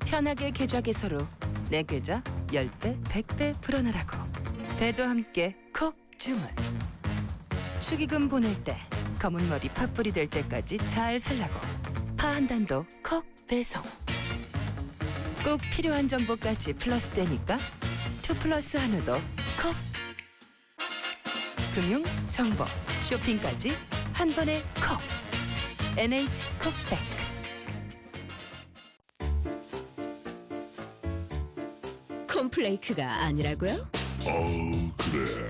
편하게 계좌 개설로 내 계좌 10배, 100배 불어넣으라고. 배도 함께 콕 주문. 축의금 보낼 때 검은 머리 팥불이 될 때까지 잘 살라고. 파 한 단도 콕 배송. 꼭 필요한 정보까지 플러스 되니까 2플러스 한우도 콕. 금융, 정보, 쇼핑까지 한 번에 콕. NH콕백. 콤플레이크가 아니라고요? 그래.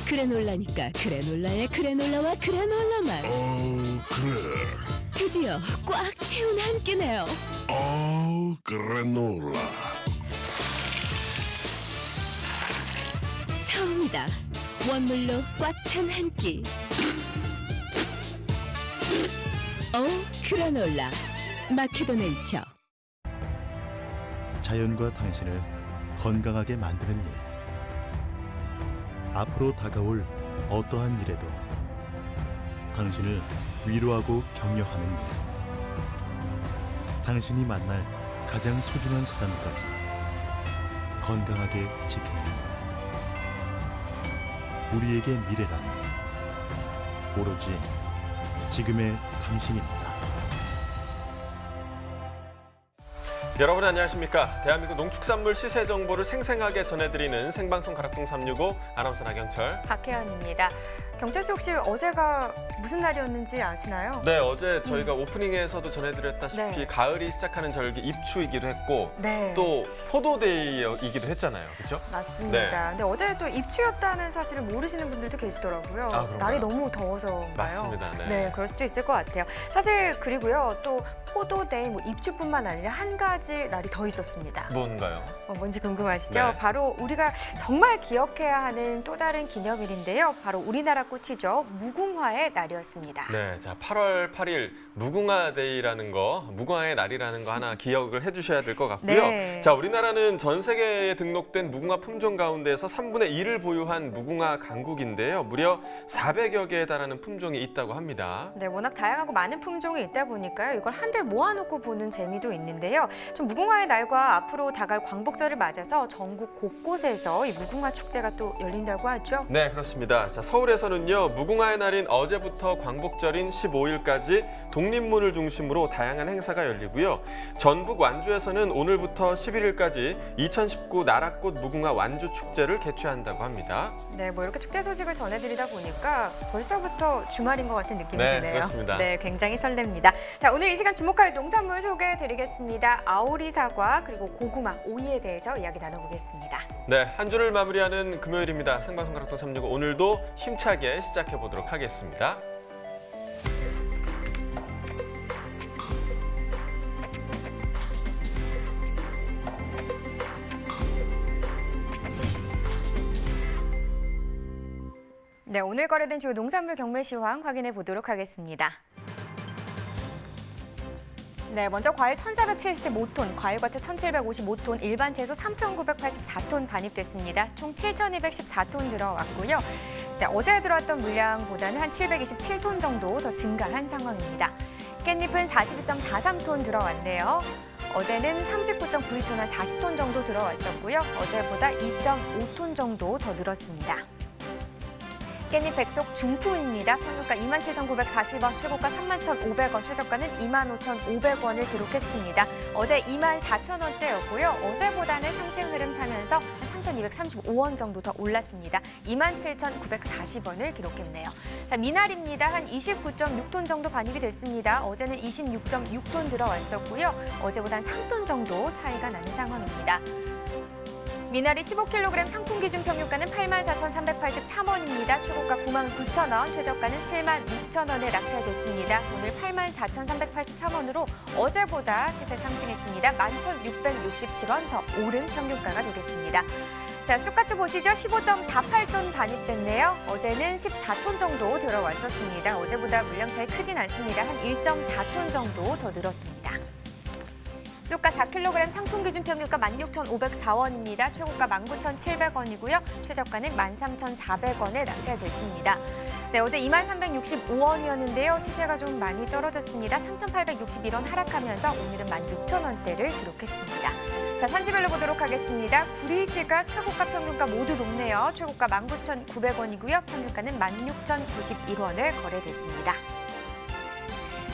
그래놀라니까 그래놀라의 그래놀라와 그래놀라만 그래. 드디어 꽉 채운 한 끼네요. 그래놀라. 처음이다. 원물로 꽉 찬 한 끼. 그래놀라 마케도 네이처. 자연과 당신을 건강하게 만드는 일. 앞으로 다가올 어떠한 일에도 당신을 위로하고 격려하는 일. 당신이 만날 가장 소중한 사람까지 건강하게 지키는 일. 우리에게 미래란 오로지 지금의 당신입니다. 여러분 안녕하십니까? 대한민국 농축산물 시세 정보를 생생하게 전해드리는 생방송 가락동 365 아나운서 나경철. 박혜연입니다. 경철 씨 혹시 어제가 무슨 날이었는지 아시나요? 네, 어제 저희가 오프닝에서도 전해드렸다시피 네. 가을이 시작하는 절기 입추이기도 했고 네. 또 포도데이이기도 했잖아요, 그렇죠? 맞습니다. 근데 어제 또 입추였다는 사실을 모르시는 분들도 계시더라고요. 그런가요? 날이 너무 더워서인가요? 맞습니다. 네. 네, 그럴 수도 있을 것 같아요. 사실 그리고요, 또 포도데이, 입추뿐만 아니라 한 가지 날이 더 있었습니다. 뭔가요? 뭔지 궁금하시죠? 네. 바로 우리가 정말 기억해야 하는 또 다른 기념일인데요. 바로 우리나라 꽃이죠. 무궁화의 날이었습니다. 네, 자 8월 8일 무궁화데이라는 거, 무궁화의 날이라는 거 하나 기억을 해주셔야 될 것 같고요. 네. 자, 우리나라는 전 세계에 등록된 무궁화 품종 가운데서 3분의 1을 보유한 무궁화 강국인데요. 무려 400여 개에 달하는 품종이 있다고 합니다. 네, 워낙 다양하고 많은 품종이 있다 보니까요. 이걸 한데 모아놓고 보는 재미도 있는데요. 좀 무궁화의 날과 앞으로 다가올 광복절을 맞아서 전국 곳곳에서 이 무궁화 축제가 또 열린다고 하죠. 네, 그렇습니다. 자, 서울에서는요, 무궁화의 날인 어제부터 광복절인 15일까지 독립문을 중심으로 다양한 행사가 열리고요. 전북 완주에서는 오늘부터 11일까지 2019 나라꽃 무궁화 완주 축제를 개최한다고 합니다. 네, 뭐 이렇게 축제 소식을 전해드리다 보니까 벌써부터 주말인 것 같은 느낌이 네, 드네요. 그렇습니다. 네, 굉장히 설렙니다. 자, 오늘 이 시간 주목할 농산물 소개해드리겠습니다. 아오리 사과 그리고 고구마, 오이에 대해서 이야기 나눠보겠습니다. 네, 한 주를 마무리하는 금요일입니다. 생방송 가락동 365 오늘도 힘차게 시작해 보도록 하겠습니다. 네, 오늘 거래된 주요 농산물 경매 시황 확인해 보도록 하겠습니다. 네, 먼저 과일 1,475톤, 과일과채 1,755톤, 일반 채소 3,984톤 반입됐습니다. 총 7,214톤 들어왔고요. 네, 어제 들어왔던 물량보다는 한 727톤 정도 더 증가한 상황입니다. 깻잎은 42.43톤 들어왔네요. 어제는 39.92톤, 한 40톤 정도 들어왔었고요. 어제보다 2.5톤 정도 더 늘었습니다. 깻잎 백속 중푸입니다. 평균가 27,940원, 최고가 31,500원, 최저가는 25,500원을 기록했습니다. 어제 24,000원대였고요. 어제보다는 상승 흐름 타면서 3,235원 정도 더 올랐습니다. 27,940원을 기록했네요. 자, 미나리입니다. 한 29.6톤 정도 반입이 됐습니다. 어제는 26.6톤 들어왔었고요. 어제보다 한 3톤 정도 차이가 나는 상황입니다. 미나리 15kg 상품 기준 평균가는 84,383원입니다. 최고가 99,000원, 최저가는 76,000원에 낙찰됐습니다. 오늘 84,383원으로 어제보다 시세 상승했습니다. 11,667원 더 오른 평균가가 되겠습니다. 자, 쑥갓도 보시죠. 15.48톤 반입됐네요. 어제는 14톤 정도 들어왔었습니다. 어제보다 물량 차이 크진 않습니다. 한 1.4톤 정도 더 늘었습니다. 쑥갓 4kg 상품 기준 평균가 16,504원입니다. 최고가 19,700원이고요. 최저가는 13,400원에 낙찰됐습니다. 네, 어제 23,365원이었는데요. 시세가 좀 많이 떨어졌습니다. 3,861원 하락하면서 오늘은 16,000원대를 기록했습니다. 자, 산지별로 보도록 하겠습니다. 구리시가 최고가 평균가 모두 높네요. 최고가 19,900원이고요. 평균가는 16,091원을 거래됐습니다.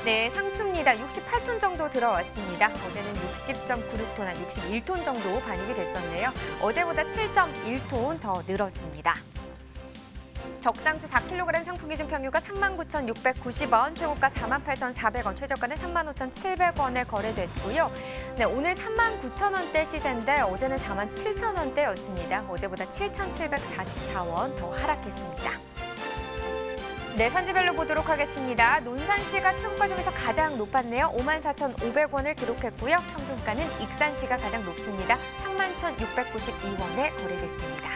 네, 상추입니다. 68톤 정도 들어왔습니다. 어제는 60.96톤, 한 61톤 정도 반입이 됐었네요. 어제보다 7.1톤 더 늘었습니다. 적상추 4kg 상품 기준 평균가 39,690원, 최고가 48,400원, 최저가는 35,700원에 거래됐고요. 네, 오늘 39,000원대 시세인데 어제는 47,000원대였습니다. 어제보다 7,744원 더 하락했습니다. 네, 산지별로 보도록 하겠습니다. 논산시가 최고가 중에서 가장 높았네요. 54,500원을 기록했고요. 평균가는 익산시가 가장 높습니다. 31,692원에 거래됐습니다.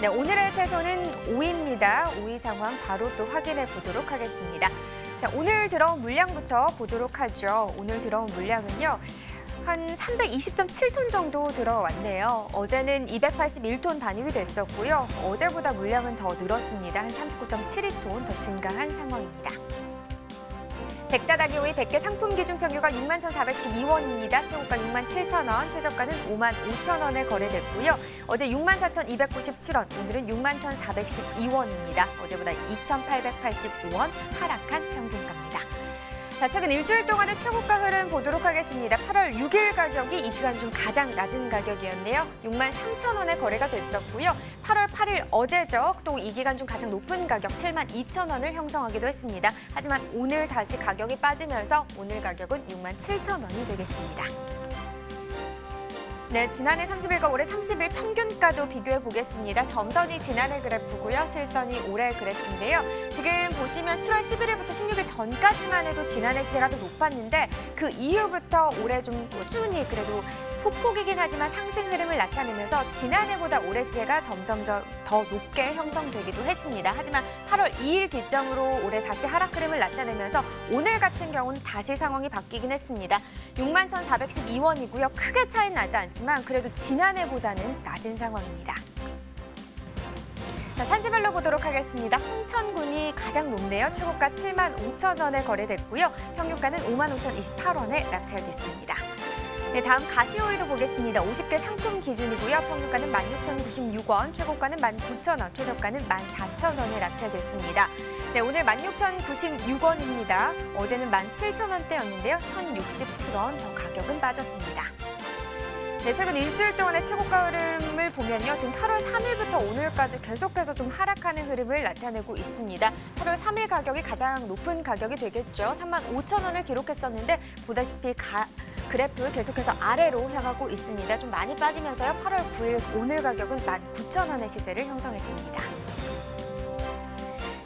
네, 오늘의 채소는 오이입니다. 오이 상황 바로 또 확인해 보도록 하겠습니다. 자, 오늘 들어온 물량부터 보도록 하죠. 오늘 들어온 물량은요. 한 320.7톤 정도 들어왔네요. 어제는 281톤 반입이 됐었고요. 어제보다 물량은 더 늘었습니다. 한 39.72톤 더 증가한 상황입니다. 백다다기 오이 100개 상품 기준 평균가 61,412원입니다. 최고가 67,000원, 최저가는 55,000원에 거래됐고요. 어제 64,297원, 오늘은 61,412원입니다. 어제보다 2,885원 하락한 평균가입니다. 자, 최근 일주일 동안의 최고가 흐름 보도록 하겠습니다. 8월 6일 가격이 이 기간 중 가장 낮은 가격이었네요. 63,000원에 거래가 됐었고요. 8월 8일 어제죠. 또 이 기간 중 가장 높은 가격 72,000원을 형성하기도 했습니다. 하지만 오늘 다시 가격이 빠지면서 오늘 가격은 67,000원이 되겠습니다. 네, 지난해 30일과 올해 30일 평균가도 비교해 보겠습니다. 점선이 지난해 그래프고요. 실선이 올해 그래프인데요. 지금 보시면 7월 11일부터 16일 전까지만 해도 지난해 시세가 더 높았는데 그 이후부터 올해 좀 꾸준히 그래도 소폭이긴 하지만 상승 흐름을 나타내면서 지난해보다 올해 시세가 점점 더 높게 형성되기도 했습니다. 하지만 8월 2일 기점으로 올해 다시 하락 흐름을 나타내면서 오늘 같은 경우는 다시 상황이 바뀌긴 했습니다. 61,412원이고요. 크게 차이는 나지 않지만 그래도 지난해보다는 낮은 상황입니다. 자, 산지별로 보도록 하겠습니다. 홍천군이 가장 높네요. 최고가 75,000원에 거래됐고요. 평균가는 55,028원에 낙찰됐습니다. 네, 다음 가시오이도 보겠습니다. 50개 상품 기준이고요. 평균가는 16,096원, 최고가는 19,000원, 최저가는 14,000원에 낙찰됐습니다. 네, 오늘 16,096원입니다. 어제는 17,000원대였는데요. 1,067원 더 가격은 빠졌습니다. 네, 최근 일주일 동안의 최고가 흐름을 보면요. 지금 8월 3일부터 오늘까지 계속해서 좀 하락하는 흐름을 나타내고 있습니다. 8월 3일 가격이 가장 높은 가격이 되겠죠. 35,000원을 기록했었는데 보다시피 그래프 계속해서 아래로 향하고 있습니다. 좀 많이 빠지면서요. 8월 9일 오늘 가격은 19,000원의 시세를 형성했습니다.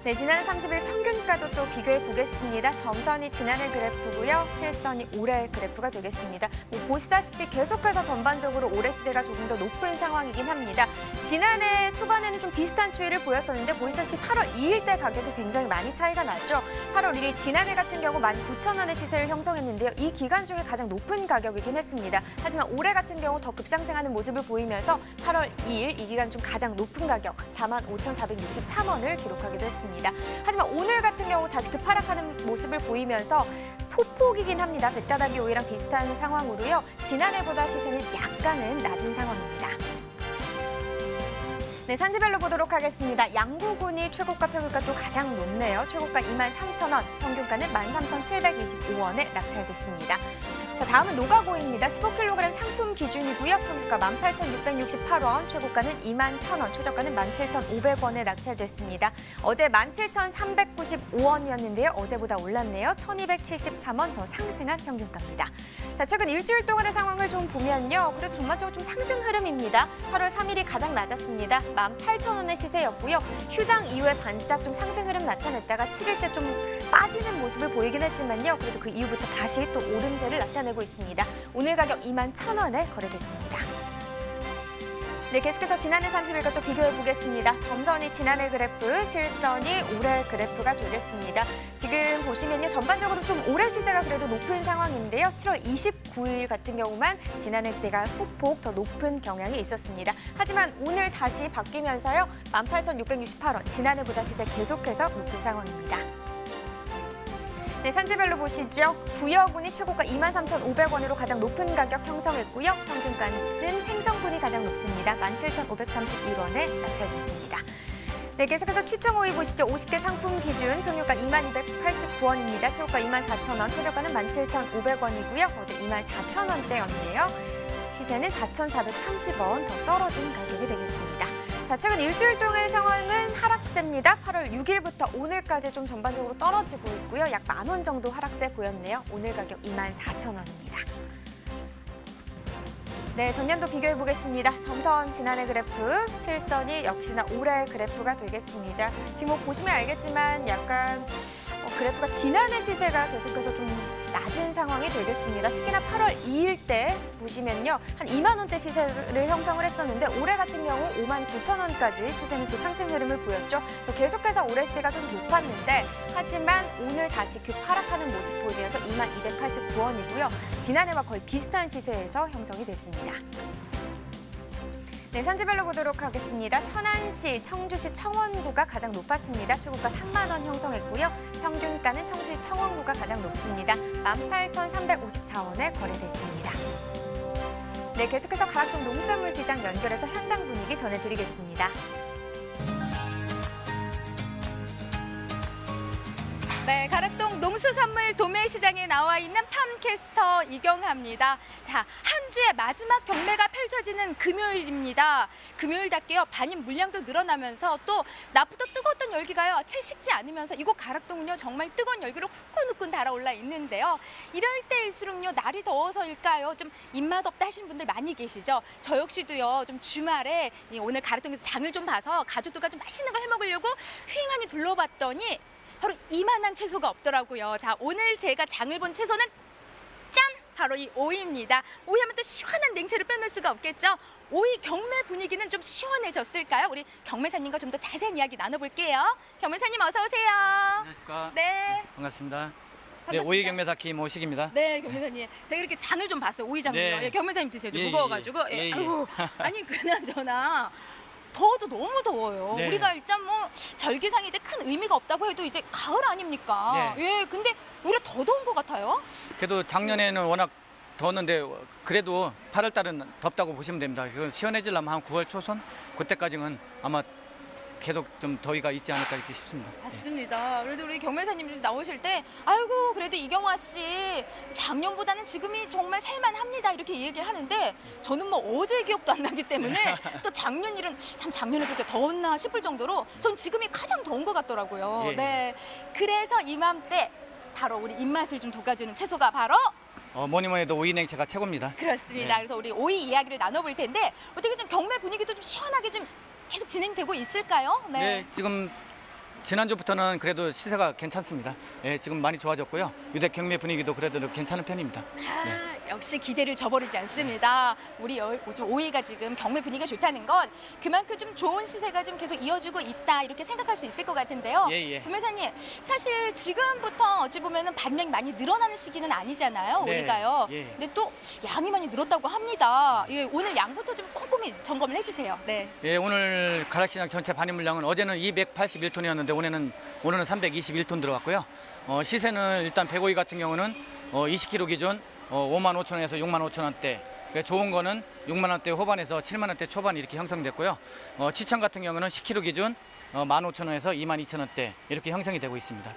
네, 지난 30일 평균가도 또 비교해 보겠습니다. 점선이 지난해 그래프고요. 실선이 올해 그래프가 되겠습니다. 보시다시피 계속해서 전반적으로 올해 시세가 조금 더 높은 상황이긴 합니다. 지난해 초반에는 좀 비슷한 추이를 보였었는데 보시다시피 8월 2일 때 가격이 굉장히 많이 차이가 나죠. 8월 1일 지난해 같은 경우 19,000원의 시세를 형성했는데요. 이 기간 중에 가장 높은 가격이긴 했습니다. 하지만 올해 같은 경우 더 급상승하는 모습을 보이면서 8월 2일 이 기간 중 가장 높은 가격 45,463원을 기록하기도 했습니다. 하지만 오늘 같은 경우 다시 급하락하는 모습을 보이면서 소폭이긴 합니다. 백다다기 오이랑 비슷한 상황으로요. 지난해보다 시세는 약간은 낮은 상황입니다. 네, 산지별로 보도록 하겠습니다. 양구군이 최고가 평균가 또 가장 높네요. 최고가 23,000원, 평균가는 13,725원에 낙찰됐습니다. 자, 다음은 노가고입니다. 15kg 상품 기준이고요. 평균가 18,668원, 최고가는 21,000원, 최저가는 17,500원에 낙찰됐습니다. 어제 17,395원이었는데요. 어제보다 올랐네요. 1,273원 더 상승한 평균가입니다. 자, 최근 일주일 동안의 상황을 좀 보면요. 그래도 전반적으로 좀 상승 흐름입니다. 8월 3일이 가장 낮았습니다. 18,000원의 시세였고요. 휴장 이후에 반짝 좀 상승 흐름 나타냈다가 7일 때 좀 빠지는 모습을 보이긴 했지만요. 그래도 그 이후부터 다시 또 오름세를 나타내고 있습니다. 오늘 가격 21,000원에 거래됐습니다. 네, 계속해서 지난해 30일과 또 비교해 보겠습니다. 점선이 지난해 그래프, 실선이 올해 그래프가 되겠습니다. 지금 보시면요, 전반적으로 좀 올해 시세가 그래도 높은 상황인데요. 7월 29일 같은 경우만 지난해 시세가 소폭 더 높은 경향이 있었습니다. 하지만 오늘 다시 바뀌면서요, 18,668원, 지난해보다 시세 계속해서 높은 상황입니다. 네, 산지별로 보시죠. 부여군이 최고가 23,500원으로 가장 높은 가격 형성했고요. 평균가는 횡성군이 가장 높습니다. 17,531원에 낙찰됐습니다. 네, 계속해서 추첨 5위 보시죠. 50개 상품 기준 평균가 22,289원입니다. 최고가 24,000원, 최저가는 17,500원이고요. 어제 24,000원대였네요. 시세는 4,430원 더 떨어진 가격이 되겠습니다. 자, 최근 일주일 동안의 상황은 하락세입니다. 8월 6일부터 오늘까지 좀 전반적으로 떨어지고 있고요. 약 10,000원 정도 하락세 보였네요. 오늘 가격 24,000원입니다. 네, 전년도 비교해 보겠습니다. 점선 지난해 그래프, 실선이 역시나 올해 그래프가 되겠습니다. 지금 뭐 보시면 알겠지만 약간 그래프가 지난해 시세가 계속해서 좀 낮은 상황이 되겠습니다. 특히나 8월 2일 때 보시면요, 한 2만 원대 시세를 형성을 했었는데 올해 같은 경우 59,000원까지 시세는 또 상승 흐름을 보였죠. 그래서 계속해서 올해 시세가 좀 높았는데 하지만 오늘 다시 급하락하는 모습 보이면서 22,289원이고요. 지난해와 거의 비슷한 시세에서 형성이 됐습니다. 네, 산지별로 보도록 하겠습니다. 천안시, 청주시 청원구가 가장 높았습니다. 최고가 3만 원 형성했고요. 평균가는 청주시 청원구가 가장 높습니다. 18,354원에 거래됐습니다. 네, 계속해서 가락동 농수산물 시장 연결해서 현장 분위기 전해드리겠습니다. 네, 가락동 농수산물 도매시장에 나와 있는 팜캐스터 이경하입니다. 자, 한 주의 마지막 경매가 펼쳐지는 금요일입니다. 금요일답게요, 반입 물량도 늘어나면서 또 낮부터 뜨거웠던 열기가요, 채 식지 않으면서 이곳 가락동은요, 정말 뜨거운 열기로 후끈후끈 달아올라 있는데요. 이럴 때일수록요, 날이 더워서일까요, 좀 입맛 없다 하시는 분들 많이 계시죠. 저 역시도요, 좀 주말에 오늘 가락동에서 장을 좀 봐서 가족들과 좀 맛있는 걸 해먹으려고 휘행하니 둘러봤더니 바로 이만한 채소가 없더라고요. 자, 오늘 제가 장을 본 채소는 짠! 바로 이 오이입니다. 오이 하면 또 시원한 냉채를 빼놓을 수가 없겠죠. 오이 경매 분위기는 좀 시원해졌을까요? 우리 경매사님과 좀 더 자세한 이야기 나눠볼게요. 경매사님 어서 오세요. 안녕하십니까. 네. 반갑습니다. 네, 반갑습니다. 오이 경매사 김오식입니다. 네, 경매사님. 제가 이렇게 장을 좀 봤어요. 오이 장을요. 네. 예, 경매사님 드세요. 좀 예, 무거워가지고. 예, 예. 아이고, 아니 그나저나 더워도 너무 더워요. 네. 우리가 일단 뭐 절기상에 이제 큰 의미가 없다고 해도 이제 가을 아닙니까? 네. 예, 근데 오히려 더 더운 것 같아요. 그래도 작년에는 워낙 더웠는데 그래도 8월 달은 덥다고 보시면 됩니다. 그건 시원해지려면 한 9월 초선 그때까지는 아마 계속 좀 더위가 있지 않을까 이렇게 싶습니다. 맞습니다. 그래도 우리 경매사님 나오실 때 아이고 그래도 이경화 씨 작년보다는 지금이 정말 살만합니다 이렇게 얘기를 하는데 저는 뭐 어제 기억도 안 나기 때문에 또 작년 일은 참 작년에 그렇게 더웠나 싶을 정도로 전 지금이 가장 더운 것 같더라고요. 예. 네, 그래서 이맘때 바로 우리 입맛을 좀 돋궈주는 채소가 바로 뭐니 뭐니 해도 오이 냉채가 최고입니다. 그렇습니다. 네. 그래서 우리 오이 이야기를 나눠볼 텐데 어떻게 좀 경매 분위기도 좀 시원하게 좀 계속 진행되고 있을까요? 네, 지금 지난주부터는 그래도 시세가 괜찮습니다. 예, 지금 많이 좋아졌고요. 유대 경매 분위기도 그래도 괜찮은 편입니다. 역시 기대를 저버리지 않습니다. 우리 오이가 지금 경매 분위기가 좋다는 건 그만큼 좀 좋은 시세가 좀 계속 이어지고 있다 이렇게 생각할 수 있을 것 같은데요. 예. 변호사님, 사실 지금부터 어찌 보면은 반명이 많이 늘어나는 시기는 아니잖아요. 네, 우리가요. 예. 근데 또 양이 많이 늘었다고 합니다. 예, 오늘 양부터 좀 꼼꼼히 점검을 해주세요. 네. 예, 오늘 가락시장 전체 반입 물량은 어제는 281톤이었는데 오늘은 321톤 들어갔고요. 시세는 일단 백오이 같은 경우는 20kg 기준 55,000원에서 65,000원대. 그러니까 좋은 거는 6만 원대 후반에서 7만 원대 초반 이렇게 형성됐고요. 치청 같은 경우는 10kg 기준 15,000원에서 22,000원대 이렇게 형성이 되고 있습니다.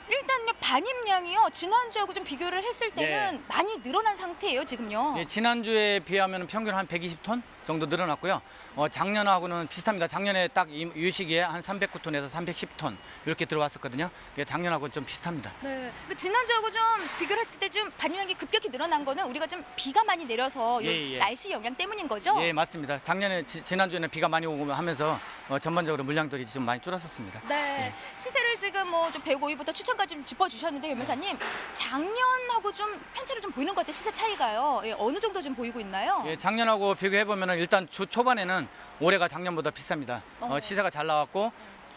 일단요 반입량이요 지난주하고 좀 비교를 했을 때는 네. 많이 늘어난 상태예요 지금요. 예, 지난주에 비하면 평균 한 120톤 정도 늘어났고요. 작년하고는 비슷합니다. 작년에 딱 이 시기에 한 309톤에서 310톤 이렇게 들어왔었거든요. 작년하고 좀 비슷합니다. 네. 그 지난주하고 좀 비교를 했을 때 좀 반입량이 급격히 늘어난 거는 우리가 좀 비가 많이 내려서 이 예. 날씨 영향 때문인 거죠? 예, 맞습니다. 작년에 지난주에는 비가 많이 오고 하면서 전반적으로 물량들이 좀 많이 줄었었습니다. 네. 시세를 지금 뭐 좀 105위부터 추천까지 좀 짚어주셨는데 변호사님 작년하고 좀 편차를 좀 보이는 것 같아요. 시세 차이가요. 예, 어느 정도 좀 보이고 있나요? 예, 작년하고 비교해 보면 보면은 일단 주 초반에는 올해가 작년보다 비쌉니다. 시세가 잘 나왔고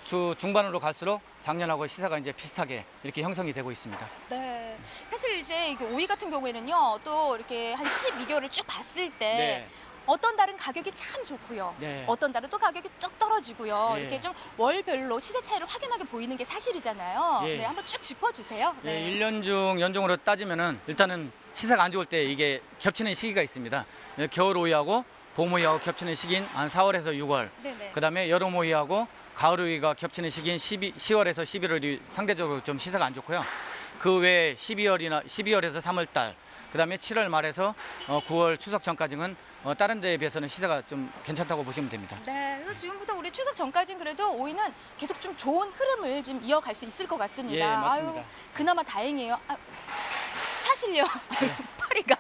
주 중반으로 갈수록 작년하고 시세가 이제 비슷하게 이렇게 형성이 되고 있습니다. 네. 사실 이제 이게 오이 같은 경우에는요, 또 이렇게 한 12개월을 쭉 봤을 때 어떤 달은 가격이 참 좋고요. 네. 어떤 달은 또 가격이 쭉 떨어지고요. 네. 이렇게 좀 월별로 시세 차이를 확연하게 보이는 게 사실이잖아요. 네. 네, 한번 쭉 짚어주세요. 네, 1년 중 연중으로 따지면은 일단은 시세가 안 좋을 때 이게 겹치는 시기가 있습니다. 겨울 오이하고 봄 오이하고 겹치는 시기인 한 4월에서 6월. 네네. 그다음에 여름 오이하고 가을 오이가 겹치는 시기인 10월에서 11월이 상대적으로 좀 시세가 안 좋고요. 그 외에 12월에서 3월 달, 그다음에 7월 말에서 9월 추석 전까지는 다른 데에 비해서는 시세가 좀 괜찮다고 보시면 됩니다. 네, 그래서 지금부터 우리 추석 전까지는 그래도 오이는 계속 좀 좋은 흐름을 지금 이어갈 수 있을 것 같습니다. 예, 맞습니다. 아유, 그나마 다행이에요. 사실요. 파리가.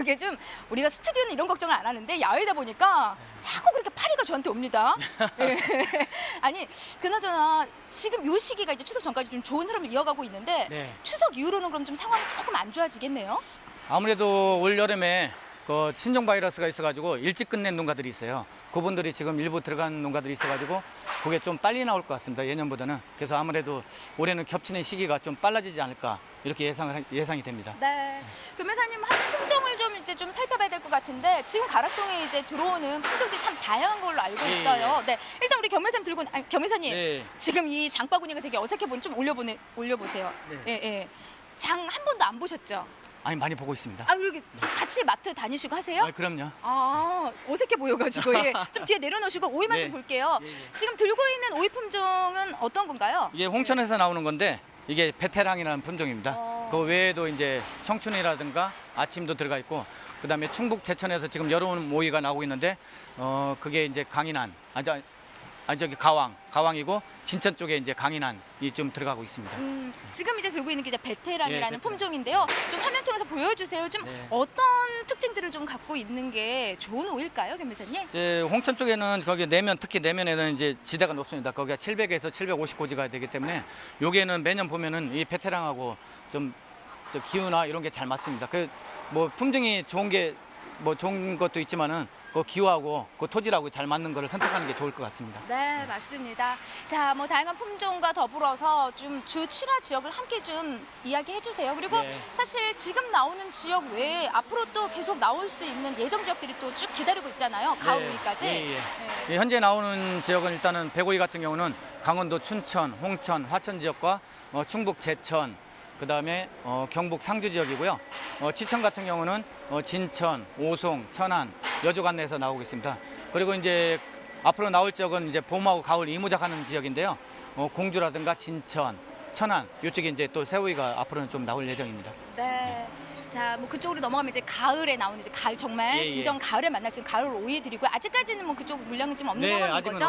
이게 좀 우리가 스튜디오는 이런 걱정을 안 하는데 야외다 보니까 자꾸 그렇게 파리가 저한테 옵니다. 예. 아니, 그나저나 지금 요 시기가 이제 추석 전까지 좀 좋은 흐름을 이어가고 있는데 네. 추석 이후로는 그럼 좀 상황이 조금 안 좋아지겠네요. 아무래도 올 여름에 그 신종 바이러스가 있어가지고 일찍 끝낸 농가들이 있어요. 그분들이 지금 일부 들어간 농가들이 있어가지고 그게 좀 빨리 나올 것 같습니다. 예년보다는. 그래서 아무래도 올해는 겹치는 시기가 좀 빨라지지 않을까 이렇게 예상이 됩니다. 네. 변호사님 한 품종을 좀 이제 좀 살펴봐야 될 것 같은데 지금 가락동에 이제 들어오는 품종들이 참 다양한 걸로 알고 예, 있어요. 네. 일단 우리 겸회사님 들고 겸회사님 네. 지금 이 장바구니가 되게 어색해 보니 좀 올려보세요. 네. 예, 예. 장 한 번도 안 보셨죠? 아니 많이 보고 있습니다. 이렇게 같이 마트 다니시고 하세요? 그럼요. 어색해 보여가지고 예. 좀 뒤에 내려놓으시고 오이만 네. 좀 볼게요. 지금 들고 있는 오이 품종은 어떤 건가요? 이게 홍천에서 나오는 건데 이게 베테랑이라는 품종입니다. 그 외에도 이제 청춘이라든가 아침도 들어가 있고 그다음에 충북 제천에서 지금 여름 오이가 나오고 있는데 그게 이제 강인한 저기 가왕이고 진천 쪽에 이제 강인한이 좀 들어가고 있습니다. 지금 이제 들고 있는 게 이제 베테랑이라는 예, 베테랑. 품종인데요. 좀 화면 통해서 보여주세요. 좀 네. 어떤 특징들을 좀 갖고 있는 게 좋은 오일까요, 겸회사님? 이제 홍천 쪽에는 거기 내면 특히 내면에는 이제 지대가 높습니다. 거기가 700에서 750고지가 되기 때문에 여기에는 매년 보면은 이 베테랑하고 좀 기후나 이런 게 잘 맞습니다. 그 뭐 품종이 좋은 것도 있지만은 그 기후하고 그 토질하고 잘 맞는 거를 선택하는 게 좋을 것 같습니다. 네, 맞습니다. 자, 뭐 다양한 품종과 더불어서 좀 주 7화 지역을 함께 좀 이야기해 주세요. 그리고 네. 사실 지금 나오는 지역 외에 앞으로 또 계속 나올 수 있는 예정 지역들이 또 쭉 기다리고 있잖아요. 가을 오이까지. 예. 예, 현재 나오는 지역은 일단은 백오이 같은 경우는 강원도 춘천, 홍천, 화천 지역과 충북 제천, 그다음에 경북 상주 지역이고요. 치천 같은 경우는 진천, 오송, 천안, 여주 관내에서 나오고 있습니다. 그리고 이제 앞으로 나올 지역은 이제 봄하고 가을 이모작하는 지역인데요. 공주라든가 진천, 천안 이쪽에 이제 또 새오이가 앞으로는 좀 나올 예정입니다. 네. 자, 뭐 그쪽으로 넘어가면 이제 가을에 나오는 이제 가을 정말 예, 예. 진정 가을에 만날 수 있는 가을 오이들이고요. 아직까지는 뭐 그쪽 물량이 좀 없는 상황인 아직은 거죠?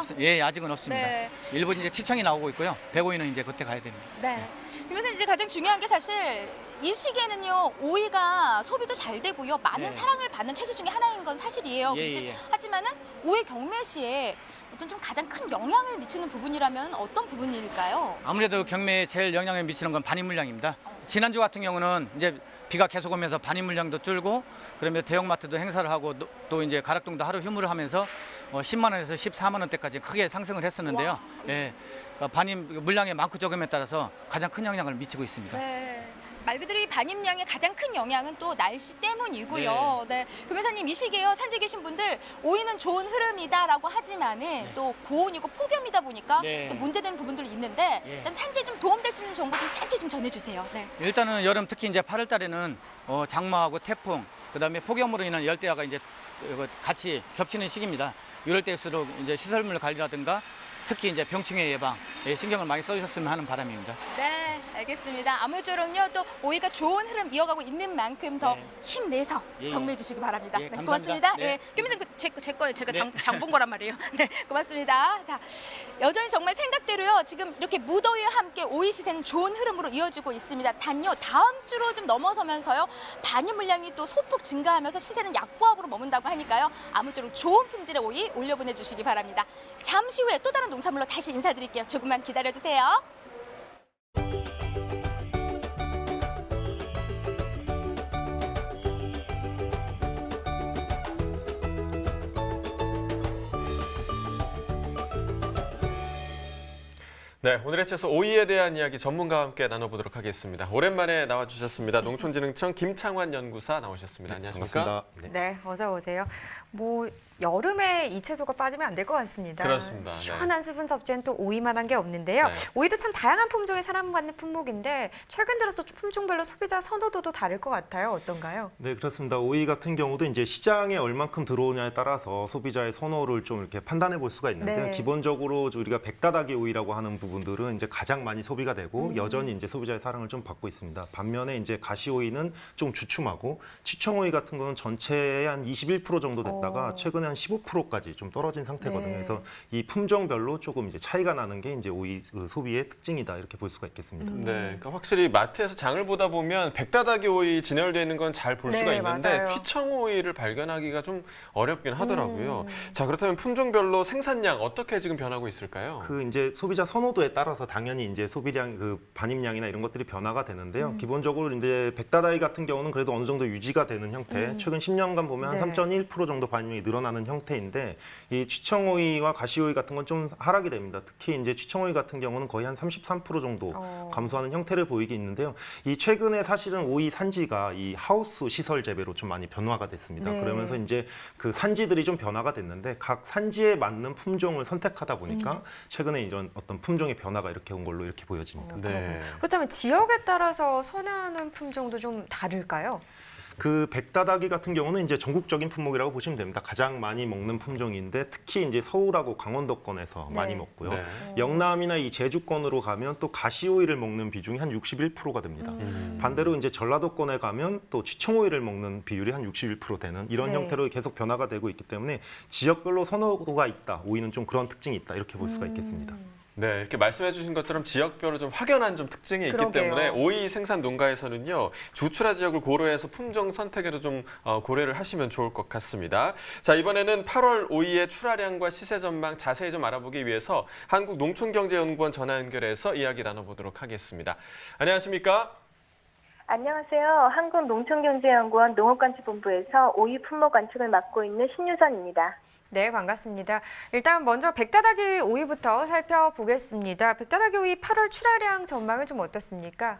아직은 없습니다. 네. 일부 이제 치청이 나오고 있고요. 백오이는 이제 그때 가야 됩니다. 네. 그러면 이제 가장 중요한 게 사실 이 시기에는요 오이가 소비도 잘 되고요 많은 네. 사랑을 받는 채소 중에 하나인 건 사실이에요. 예. 하지만은 오이 경매 시에 어떤 좀 가장 큰 영향을 미치는 부분이라면 어떤 부분일까요? 아무래도 경매에 제일 영향을 미치는 건 반입 물량입니다. 지난주 같은 경우는 이제 비가 계속 오면서 반입 물량도 줄고 그러면 대형마트도 행사를 하고 또 이제 가락동도 하루 휴무를 하면서 10만 원에서 14만 원대까지 크게 상승을 했었는데요. 예, 그러니까 반입 물량의 많고 적음에 따라서 가장 큰 영향을 미치고 있습니다. 네. 말 그대로 이 반입량의 가장 큰 영향은 또 날씨 때문이고요. 네. 금회사님 이 시기에요. 산지에 계신 분들 오이는 좋은 흐름이다라고 하지만은 또 고온이고 폭염이다 보니까 네. 또 문제되는 부분들이 있는데 예. 일단 산지에 좀 도움될 수 있는 정보 좀 짧게 좀 전해주세요. 네. 일단은 여름 특히 이제 8월 달에는 장마하고 태풍 그다음에 폭염으로 인한 열대야가 이제 같이 겹치는 시기입니다. 이럴 때일수록 이제 시설물 관리라든가 특히 이제 병충해 예방 신경을 많이 써주셨으면 하는 바람입니다. 네, 알겠습니다. 아무쪼록요 또 오이가 좋은 흐름 이어가고 있는 만큼 더 네. 힘내서 예. 경매해 주시기 바랍니다. 예, 네, 감사합니다. 고맙습니다. 네. 예, 김민생 제 거예요. 제가 네. 장 본 거란 말이에요. 네, 고맙습니다. 자, 여전히 정말 생각대로요. 지금 이렇게 무더위와 함께 오이 시세는 좋은 흐름으로 이어지고 있습니다. 단요 다음 주로 좀 넘어서면서요 반입 물량이 또 소폭 증가하면서 시세는 약보합으로 머문다고 하니까요. 아무쪼록 좋은 품질의 오이 올려보내 주시기 바랍니다. 잠시 후에 또 다른 농산물로 다시 인사드릴게요. 조금만 기다려주세요. 네, 오늘의 채소 오이에 대한 이야기 전문가와 함께 나눠보도록 하겠습니다. 오랜만에 나와주셨습니다. 농촌진흥청 김창환 연구사 나오셨습니다. 안녕하십니까? 반갑습니다. 네, 어서 오세요. 뭐 여름에 이 채소가 빠지면 안 될 것 같습니다. 그렇습니다. 네. 시원한 수분 섭취엔 또 오이만한 게 없는데요. 네. 오이도 참 다양한 품종의 사랑받는 품목인데 최근 들어서 품종별로 소비자 선호도도 다를 것 같아요. 어떤가요? 네, 그렇습니다. 오이 같은 경우도 이제 시장에 얼만큼 들어오냐에 따라서 소비자의 선호를 좀 이렇게 판단해 볼 수가 있는데요. 네. 기본적으로 우리가 백다다기 오이라고 하는 부분들은 이제 가장 많이 소비가 되고 여전히 이제 소비자의 사랑을 좀 받고 있습니다. 반면에 이제 가시오이는 좀 주춤하고 치청오이 같은 거는 전체의 한 21% 정도 됐다가 최근에 한 15%까지 좀 떨어진 상태거든요. 네. 그래서 이 품종별로 조금 이제 차이가 나는 게 이제 오이 소비의 특징이다 이렇게 볼 수가 있겠습니다. 네, 그러니까 확실히 마트에서 장을 보다 보면 백다다기 오이 진열되어 있는 건 잘 볼 네, 수가 있는데 맞아요. 휘청 오이를 발견하기가 좀 어렵긴 하더라고요. 자, 그렇다면 품종별로 생산량 어떻게 지금 변하고 있을까요? 그 이제 소비자 선호도에 따라서 당연히 이제 소비량 그 반입량이나 이런 것들이 변화가 되는데요. 기본적으로 이제 백다다이 같은 경우는 그래도 어느 정도 유지가 되는 형태. 최근 10년간 보면 네. 한 3.1% 정도 반입량이 늘어나는 형태인데 이 취청오이와 가시오이 같은 건 좀 하락이 됩니다. 특히 이제 취청오이 같은 경우는 거의 한 33% 정도 감소하는 형태를 보이게 있는데요. 이 최근에 사실은 오이 산지가 이 하우스 시설 재배로 좀 많이 변화가 됐습니다. 네. 그러면서 이제 그 산지들이 좀 변화가 됐는데 각 산지에 맞는 품종을 선택하다 보니까 최근에 이런 어떤 품종의 변화가 이렇게 온 걸로 이렇게 보여집니다. 네. 그렇다면 지역에 따라서 선호하는 품종도 좀 다를까요? 그 백다다기 같은 경우는 이제 전국적인 품목이라고 보시면 됩니다. 가장 많이 먹는 품종인데 특히 이제 서울하고 강원도권에서 네. 많이 먹고요. 네. 영남이나 이 제주권으로 가면 또 가시오이를 먹는 비중이 한 61%가 됩니다. 반대로 이제 전라도권에 가면 또 취청오이를 먹는 비율이 한 61% 되는 이런 네. 형태로 계속 변화가 되고 있기 때문에 지역별로 선호도가 있다. 오이는 좀 그런 특징이 있다. 이렇게 볼 수가 있겠습니다. 네, 이렇게 말씀해 주신 것처럼 지역별로 좀 확연한 좀 특징이 있기 그러게요. 때문에 오이 생산 농가에서는요, 주출하 지역을 고려해서 품종 선택에도 좀 고려를 하시면 좋을 것 같습니다. 자, 이번에는 8월 오이의 출하량과 시세 전망 자세히 좀 알아보기 위해서 한국농촌경제연구원 전화 연결해서 이야기 나눠보도록 하겠습니다. 안녕하십니까? 안녕하세요. 한국농촌경제연구원 농업관측본부에서 오이 품목 관측을 맡고 있는 신유선입니다. 네, 반갑습니다. 일단 먼저 백다다기 오이부터 살펴보겠습니다. 백다다기 오이 8월 출하량 전망은 좀 어떻습니까?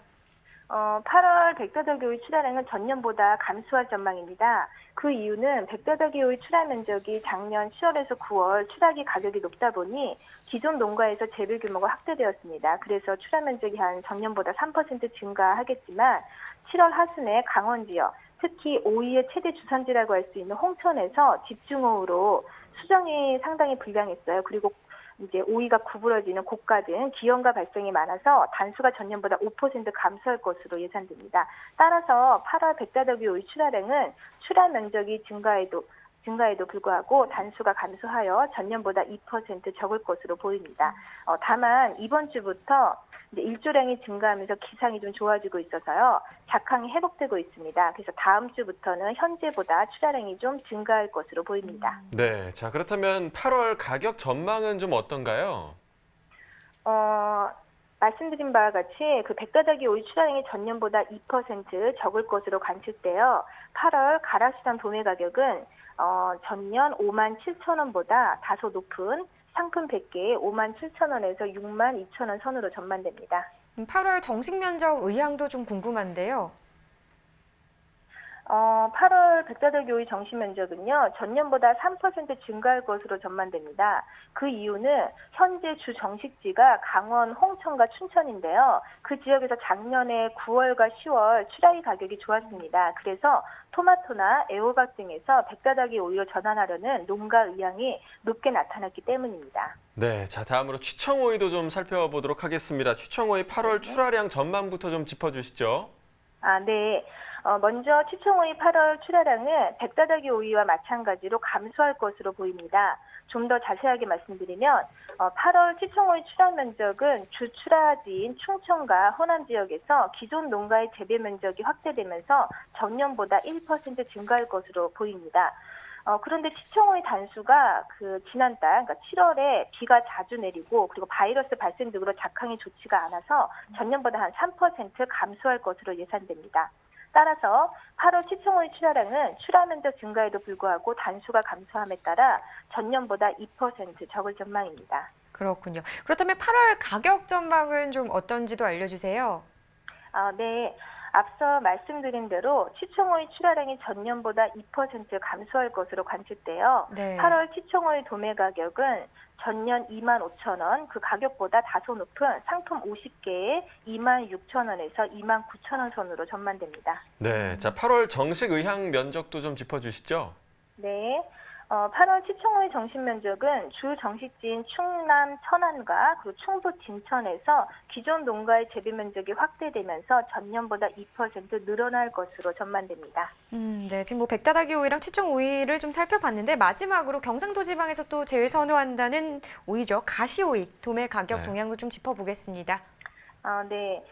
8월 백다다기 오이 출하량은 전년보다 감소할 전망입니다. 그 이유는 백다다기 오이 출하 면적이 작년 10월에서 9월 출하기 가격이 높다 보니 기존 농가에서 재배 규모가 확대되었습니다. 그래서 출하 면적이 한 전년보다 3% 증가하겠지만 7월 하순에 강원 지역, 특히 오이의 최대 주산지라고 할 수 있는 홍천에서 집중호우로 수정이 상당히 불량했어요. 그리고 이제 오이가 구부러지는 고가 등 기형가 발생이 많아서 단수가 전년보다 5% 감소할 것으로 예상됩니다. 따라서 8월 백다다기 오이 출하량은 출하 면적이 증가에도 불구하고 단수가 감소하여 전년보다 2% 적을 것으로 보입니다. 다만 이번 주부터 이제 일조량이 증가하면서 기상이 좀 좋아지고 있어서요. 작황이 회복되고 있습니다. 그래서 다음 주부터는 현재보다 출하량이 좀 증가할 것으로 보입니다. 네, 자, 그렇다면 8월 가격 전망은 좀 어떤가요? 말씀드린 바와 같이 그 백다다기 오이 출하량이 전년보다 2% 적을 것으로 관측되어 8월 가락수당 도매 가격은 전년 57,000원보다 다소 높은 상품 100개에 57,000원에서 62,000원 선으로 전망됩니다. 8월 정식 면적 의향도 좀 궁금한데요. 8월 백다다기 오이 정식 면적은요, 전년보다 3% 증가할 것으로 전망됩니다. 그 이유는 현재 주 정식지가 강원, 홍천과 춘천인데요. 그 지역에서 작년에 9월과 10월 출하기 가격이 좋았습니다. 그래서 토마토나 애호박 등에서 백다다기 오이로 전환하려는 농가 의향이 높게 나타났기 때문입니다. 네, 자, 다음으로 취청오이도 좀 살펴보도록 하겠습니다. 취청오이 8월 출하량 전망부터 좀 짚어주시죠. 네. 먼저 취청오이 8월 출하량은 백다다기 오이와 마찬가지로 감소할 것으로 보입니다. 좀 더 자세하게 말씀드리면 8월 취청오이 출하 면적은 주 출하지인 충청과 호남 지역에서 기존 농가의 재배 면적이 확대되면서 전년보다 1% 증가할 것으로 보입니다. 그런데 취청오이 단수가 그 지난달, 그러니까 7월에 비가 자주 내리고 그리고 바이러스 발생 등으로 작황이 좋지가 않아서 전년보다 한 3% 감소할 것으로 예상됩니다. 따라서 8월 취청오이 출하량은 출하 면적 증가에도 불구하고 단수가 감소함에 따라 전년보다 2% 적을 전망입니다. 그렇군요. 그렇다면 8월 가격 전망은 좀 어떤지도 알려주세요. 네. 앞서 말씀드린 대로 치청오이 출하량이 전년보다 2% 감소할 것으로 관측돼요. 네. 8월 치청오이 도매 가격은 전년 25,000원, 그 가격보다 다소 높은 상품 50개에 26,000원에서 29,000원 선으로 전망됩니다. 네, 자 8월 정식 의향 면적도 좀 짚어주시죠. 네. 8월 치청오이 정식 면적은 주 정식지인 충남 천안과 그리고 충북 진천에서 기존 농가의 재배 면적이 확대되면서 전년보다 2% 늘어날 것으로 전망됩니다. 네, 지금 뭐 백다다기 오이랑 치청 오이를 좀 살펴봤는데 마지막으로 경상도 지방에서 또 제일 선호한다는 오이죠. 가시오이 도매 가격 네. 동향도 좀 짚어보겠습니다. 네.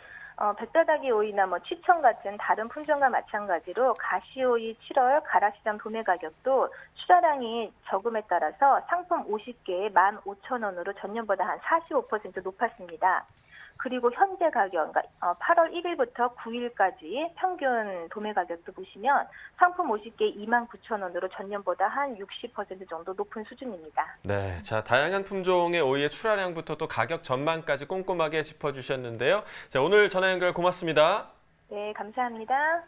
백다다기 오이나 치청 같은 다른 품종과 마찬가지로 가시오이 7월 가락시장 도매 가격도 출하량이 적음에 따라서 상품 50개에 15,000원으로 전년보다 한 45% 높았습니다. 그리고 현재 가격, 그러니까 8월 1일부터 9일까지 평균 도매 가격도 보시면 상품 50개에 29,000원으로 전년보다 한 60% 정도 높은 수준입니다. 네, 자 다양한 품종의 오이의 출하량부터 또 가격 전망까지 꼼꼼하게 짚어주셨는데요. 자 오늘 전화 연결 고맙습니다. 네, 감사합니다.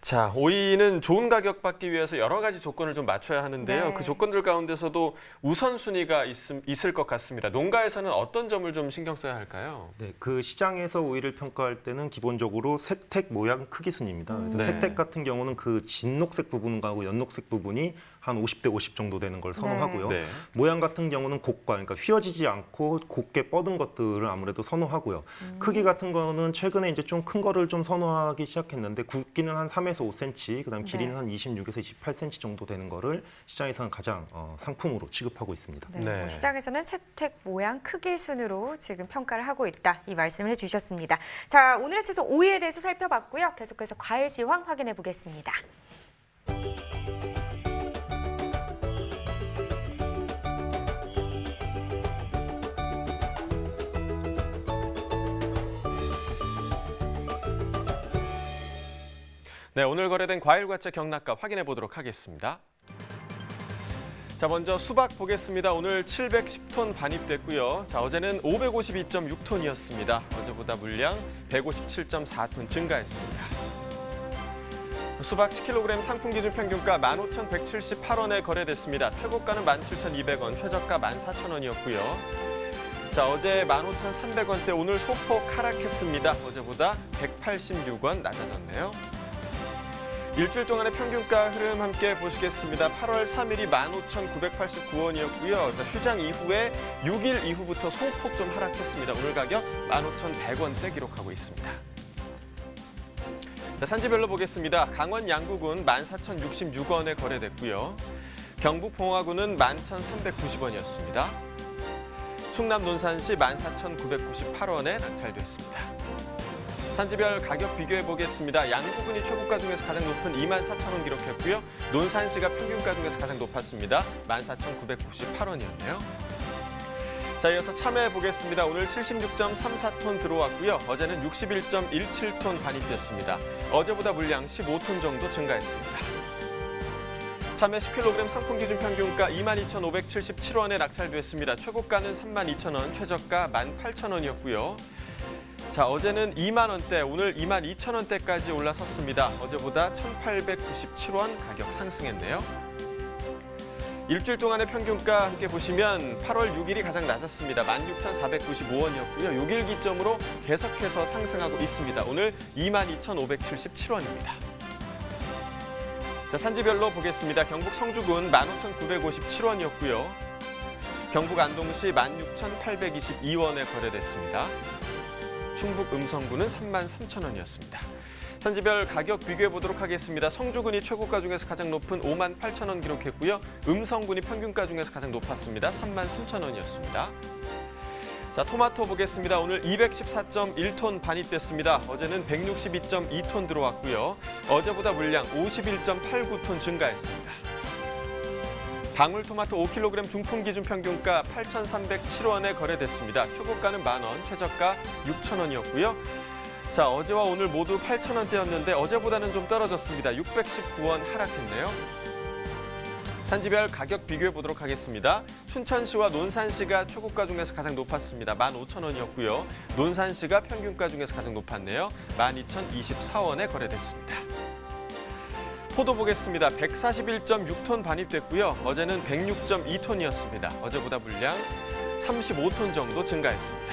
자, 오이는 좋은 가격 받기 위해서 여러 가지 조건을 좀 맞춰야 하는데요. 네. 그 조건들 가운데서도 우선순위가 있을 것 같습니다. 농가에서는 어떤 점을 좀 신경 써야 할까요? 네, 그 시장에서 오이를 평가할 때는 기본적으로 세택 모양 크기 순입니다. 그래서 네. 세택 같은 경우는 그 진녹색 부분과 연녹색 부분이 한 50대 50 정도 되는 걸 선호하고요. 네. 모양 같은 경우는 곡과 그러니까 휘어지지 않고 곱게 뻗은 것들을 아무래도 선호하고요. 크기 같은 거는 최근에 이제 좀 큰 거를 좀 선호하기 시작했는데 굵기는 한 3에서 5cm, 그다음 길이는 네. 한 26에서 28cm 정도 되는 거를 시장에서는 가장 상품으로 취급하고 있습니다. 네, 네. 뭐 시장에서는 세택 모양 크기 순으로 지금 평가를 하고 있다. 이 말씀을 해주셨습니다. 자, 오늘의 채소 오이에 대해서 살펴봤고요. 계속해서 과일 시황 확인해 보겠습니다. 네, 오늘 거래된 과일과채 경락값 확인해 보도록 하겠습니다. 자, 먼저 수박 보겠습니다. 오늘 710톤 반입됐고요. 자, 어제는 552.6톤이었습니다. 어제보다 물량 157.4톤 증가했습니다. 수박 10kg 상품 기준 평균가 15,178원에 거래됐습니다. 최고가는 17,200원, 최저가 14,000원이었고요. 자, 어제 15,300원대, 오늘 소폭 하락했습니다. 어제보다 186원 낮아졌네요. 일주일 동안의 평균가 흐름 함께 보시겠습니다. 8월 3일이 15,989원이었고요. 휴장 이후에 6일 이후부터 소폭 좀 하락했습니다. 오늘 가격 15,100원대 기록하고 있습니다. 자, 산지별로 보겠습니다. 강원 양구군 14,066원에 거래됐고요. 경북 봉화군은 11,390원이었습니다. 충남 논산시 14,998원에 낙찰됐습니다. 산지별 가격 비교해 보겠습니다. 양구군이 최고가 중에서 가장 높은 24,000원 기록했고요. 논산시가 평균가 중에서 가장 높았습니다. 14,998원이었네요. 자, 이어서 참외 보겠습니다. 오늘 76.34톤 들어왔고요. 어제는 61.17톤 반입됐습니다. 어제보다 물량 15톤 정도 증가했습니다. 참외 10kg 상품 기준 평균가 22,577원에 낙찰됐습니다. 최고가는 32,000원, 최저가 18,000원이었고요. 자, 어제는 2만 원대, 오늘 22,000원대까지 올라섰습니다. 어제보다 1,897원 가격 상승했네요. 일주일 동안의 평균가 함께 보시면 8월 6일이 가장 낮았습니다. 16,495원이었고요. 6일 기점으로 계속해서 상승하고 있습니다. 오늘 22,577원입니다. 자, 산지별로 보겠습니다. 경북 성주군 15,957원이었고요. 경북 안동시 16,822원에 거래됐습니다. 충북 음성군은 33,000원이었습니다. 산지별 가격 비교해 보도록 하겠습니다. 성주군이 최고가 중에서 가장 높은 58,000원 기록했고요. 음성군이 평균가 중에서 가장 높았습니다. 33,000원이었습니다. 자, 토마토 보겠습니다. 오늘 214.1톤 반입됐습니다. 어제는 162.2톤 들어왔고요. 어제보다 물량 51.89톤 증가했습니다. 방울토마토 5kg 중품 기준 평균가 8,307원에 거래됐습니다. 최고가는 만원, 최저가 6,000원이었고요. 자, 어제와 오늘 모두 8,000원대였는데 어제보다는 좀 떨어졌습니다. 619원 하락했네요. 산지별 가격 비교해 보도록 하겠습니다. 춘천시와 논산시가 최고가 중에서 가장 높았습니다. 15,000원이었고요. 논산시가 평균가 중에서 가장 높았네요. 12,024원에 거래됐습니다. 포도 보겠습니다. 141.6톤 반입됐고요. 어제는 106.2톤이었습니다. 어제보다 물량 35톤 정도 증가했습니다.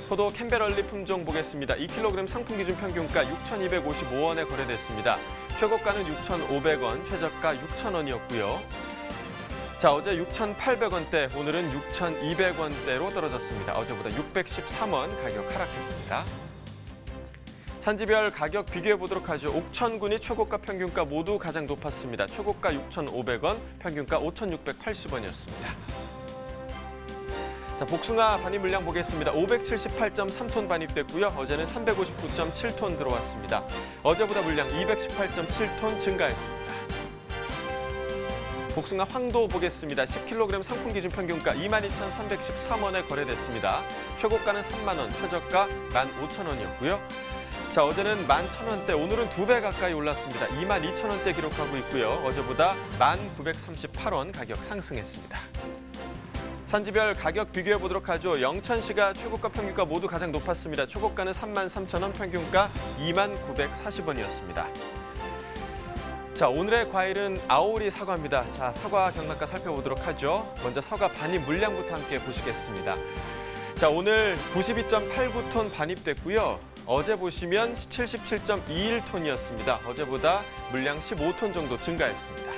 포도 캠베럴리 품종 보겠습니다. 2kg 상품 기준 평균가 6,255원에 거래됐습니다. 최고가는 6,500원, 최저가 6,000원이었고요. 자, 어제 6,800원대, 오늘은 6,200원대로 떨어졌습니다. 어제보다 613원 가격 하락했습니다. 산지별 가격 비교해 보도록 하죠. 옥천군이 최고가 평균가 모두 가장 높았습니다. 최고가 6,500원, 평균가 5,680원이었습니다. 자, 복숭아 반입 물량 보겠습니다. 578.3톤 반입됐고요. 어제는 359.7톤 들어왔습니다. 어제보다 물량 218.7톤 증가했습니다. 복숭아 황도 보겠습니다. 10kg 상품 기준 평균가 22,313원에 거래됐습니다. 최고가는 3만 원, 최저가 15,000원이었고요. 자, 어제는 11,000원대, 오늘은 2배 가까이 올랐습니다. 22,000원대 기록하고 있고요. 어제보다 1,938원 가격 상승했습니다. 산지별 가격 비교해 보도록 하죠. 영천시가 최고가 평균가 모두 가장 높았습니다. 최고가는 33,000원, 평균가 29,40원이었습니다. 자, 오늘의 과일은 아오리 사과입니다. 자, 사과 경락가 살펴보도록 하죠. 먼저 사과 반입 물량부터 함께 보시겠습니다. 자, 오늘 92.89톤 반입됐고요. 어제 보시면 77.21톤이었습니다. 어제보다 물량 15톤 정도 증가했습니다.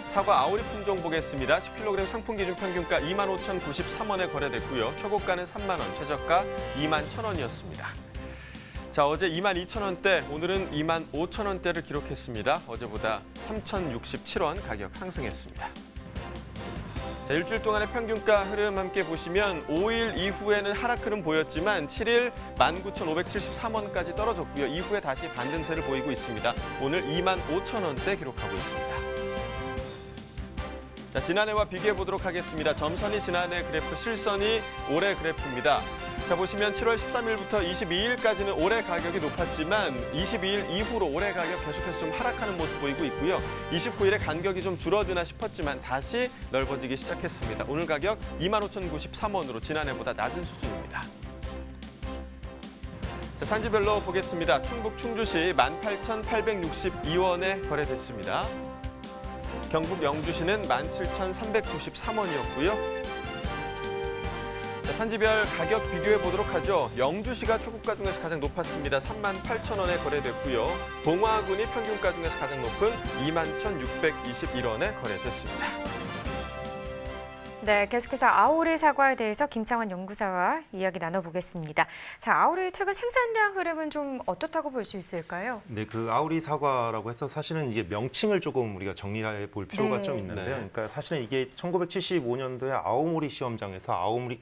사과 아오리 품종 보겠습니다. 10kg 상품 기준 평균가 25,093원에 거래됐고요. 최고가는 3만 원, 최저가 21,000원이었습니다. 자, 어제 22,000원대, 오늘은 25,000원대를 기록했습니다. 어제보다 3,067원 가격 상승했습니다. 자, 일주일 동안의 평균가 흐름 함께 보시면 5일 이후에는 하락 흐름 보였지만 7일 19,573원까지 떨어졌고요. 이후에 다시 반등세를 보이고 있습니다. 오늘 25,000원대 기록하고 있습니다. 자, 지난해와 비교해 보도록 하겠습니다. 점선이 지난해 그래프, 실선이 올해 그래프입니다. 자, 보시면 7월 13일부터 22일까지는 올해 가격이 높았지만 22일 이후로 올해 가격 계속해서 좀 하락하는 모습 보이고 있고요. 29일에 간격이 좀 줄어드나 싶었지만 다시 넓어지기 시작했습니다. 오늘 가격 25,093원으로 지난해보다 낮은 수준입니다. 자, 산지별로 보겠습니다. 충북 충주시 18,862원에 거래됐습니다. 경북 영주시는 17,393원이었고요. 자, 산지별 가격 비교해 보도록 하죠. 영주시가 최고가 중에서 가장 높았습니다. 38,000원에 거래됐고요. 봉화군이 평균가 중에서 가장 높은 21,621원에 거래됐습니다. 네, 계속해서 아오리 사과에 대해서 김창원 연구사와 이야기 나눠보겠습니다. 자, 아오리 최근 생산량 흐름은 좀 어떻다고 볼 수 있을까요? 네, 그 아오리 사과라고 해서 사실은 이게 명칭을 조금 우리가 정리해 볼 필요가 네. 좀 있는데요. 네. 그러니까 사실은 이게 1975년도에 아오모리 시험장에서 아오리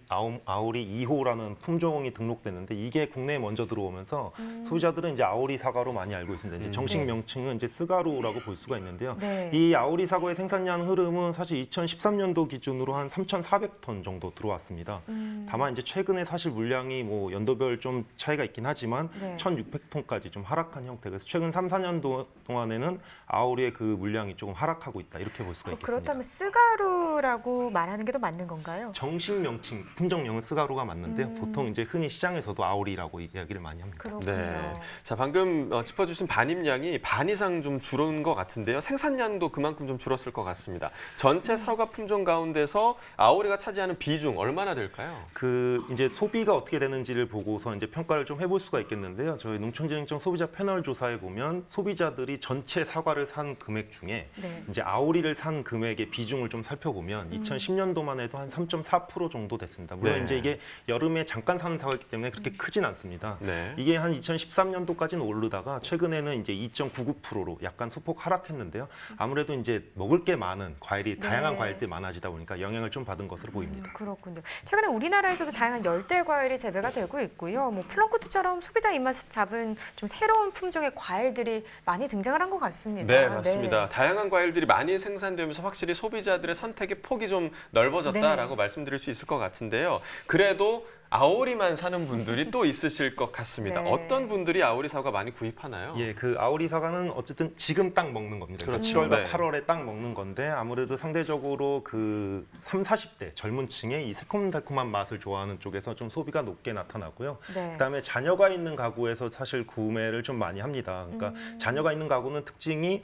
2호라는 품종이 등록됐는데 이게 국내에 먼저 들어오면서 소비자들은 이제 아오리 사과로 많이 알고 있습니다. 이제 정식 네. 명칭은 이제 스가루라고 볼 수가 있는데요. 네. 이 아오리 사과의 생산량 흐름은 사실 2013년도 기준으로 한 3,400톤 정도 들어왔습니다. 다만 이제 최근에 사실 물량이 뭐 연도별 좀 차이가 있긴 하지만 네. 1,600톤까지 좀 하락한 형태. 그래서 최근 3, 4년 동안에는 아오리의 그 물량이 조금 하락하고 있다. 이렇게 볼 수가 있겠습니다. 그렇다면 스가루라고 말하는 게 더 맞는 건가요? 정식 명칭, 품종명은 스가루가 맞는데요. 보통 이제 흔히 시장에서도 아오리라고 이야기를 많이 합니다. 그렇군요. 네. 자, 방금 짚어주신 반입량이 반 이상 좀 줄은 것 같은데요. 생산량도 그만큼 좀 줄었을 것 같습니다. 전체 사과 품종 가운데서 아오리가 차지하는 비중 얼마나 될까요? 그 이제 소비가 어떻게 되는지를 보고서 이제 평가를 좀 해볼 수가 있겠는데요. 저희 농촌진흥청 소비자 패널 조사에 보면 소비자들이 전체 사과를 산 금액 중에 네. 이제 아오리를 산 금액의 비중을 좀 살펴보면 2010년도만 해도 한 3.4% 정도 됐습니다. 물론 네. 이제 이게 여름에 잠깐 사는 사과이기 때문에 그렇게 크진 않습니다. 네. 이게 한 2013년도까지는 오르다가 최근에는 이제 2.99%로 약간 소폭 하락했는데요. 아무래도 이제 먹을 게 많은 과일이 다양한 네. 과일들이 많아지다 보니까 영향을 좀 받은 것으로 보입니다. 그렇군요. 최근에 우리나라에서도 다양한 열대 과일이 재배가 되고 있고요. 뭐 플럼쿠트처럼 소비자 입맛을 잡은 좀 새로운 품종의 과일들이 많이 등장을 한 것 같습니다. 네, 맞습니다. 다양한 과일들이 많이 생산되면서 확실히 소비자들의 선택의 폭이 좀 넓어졌다라고 말씀드릴 수 있을 것 같은데요. 그래도 아오리만 사는 분들이 또 있으실 것 같습니다. 네. 어떤 분들이 아오리 사과 많이 구입하나요? 예, 그 아오리 사과는 어쨌든 지금 딱 먹는 겁니다. 그러니까 그렇죠. 7월과 네. 8월에 딱 먹는 건데 아무래도 상대적으로 그 3, 40대 젊은 층의 이 새콤달콤한 맛을 좋아하는 쪽에서 좀 소비가 높게 나타나고요. 네. 그다음에 자녀가 있는 가구에서 사실 구매를 좀 많이 합니다. 그러니까 자녀가 있는 가구는 특징이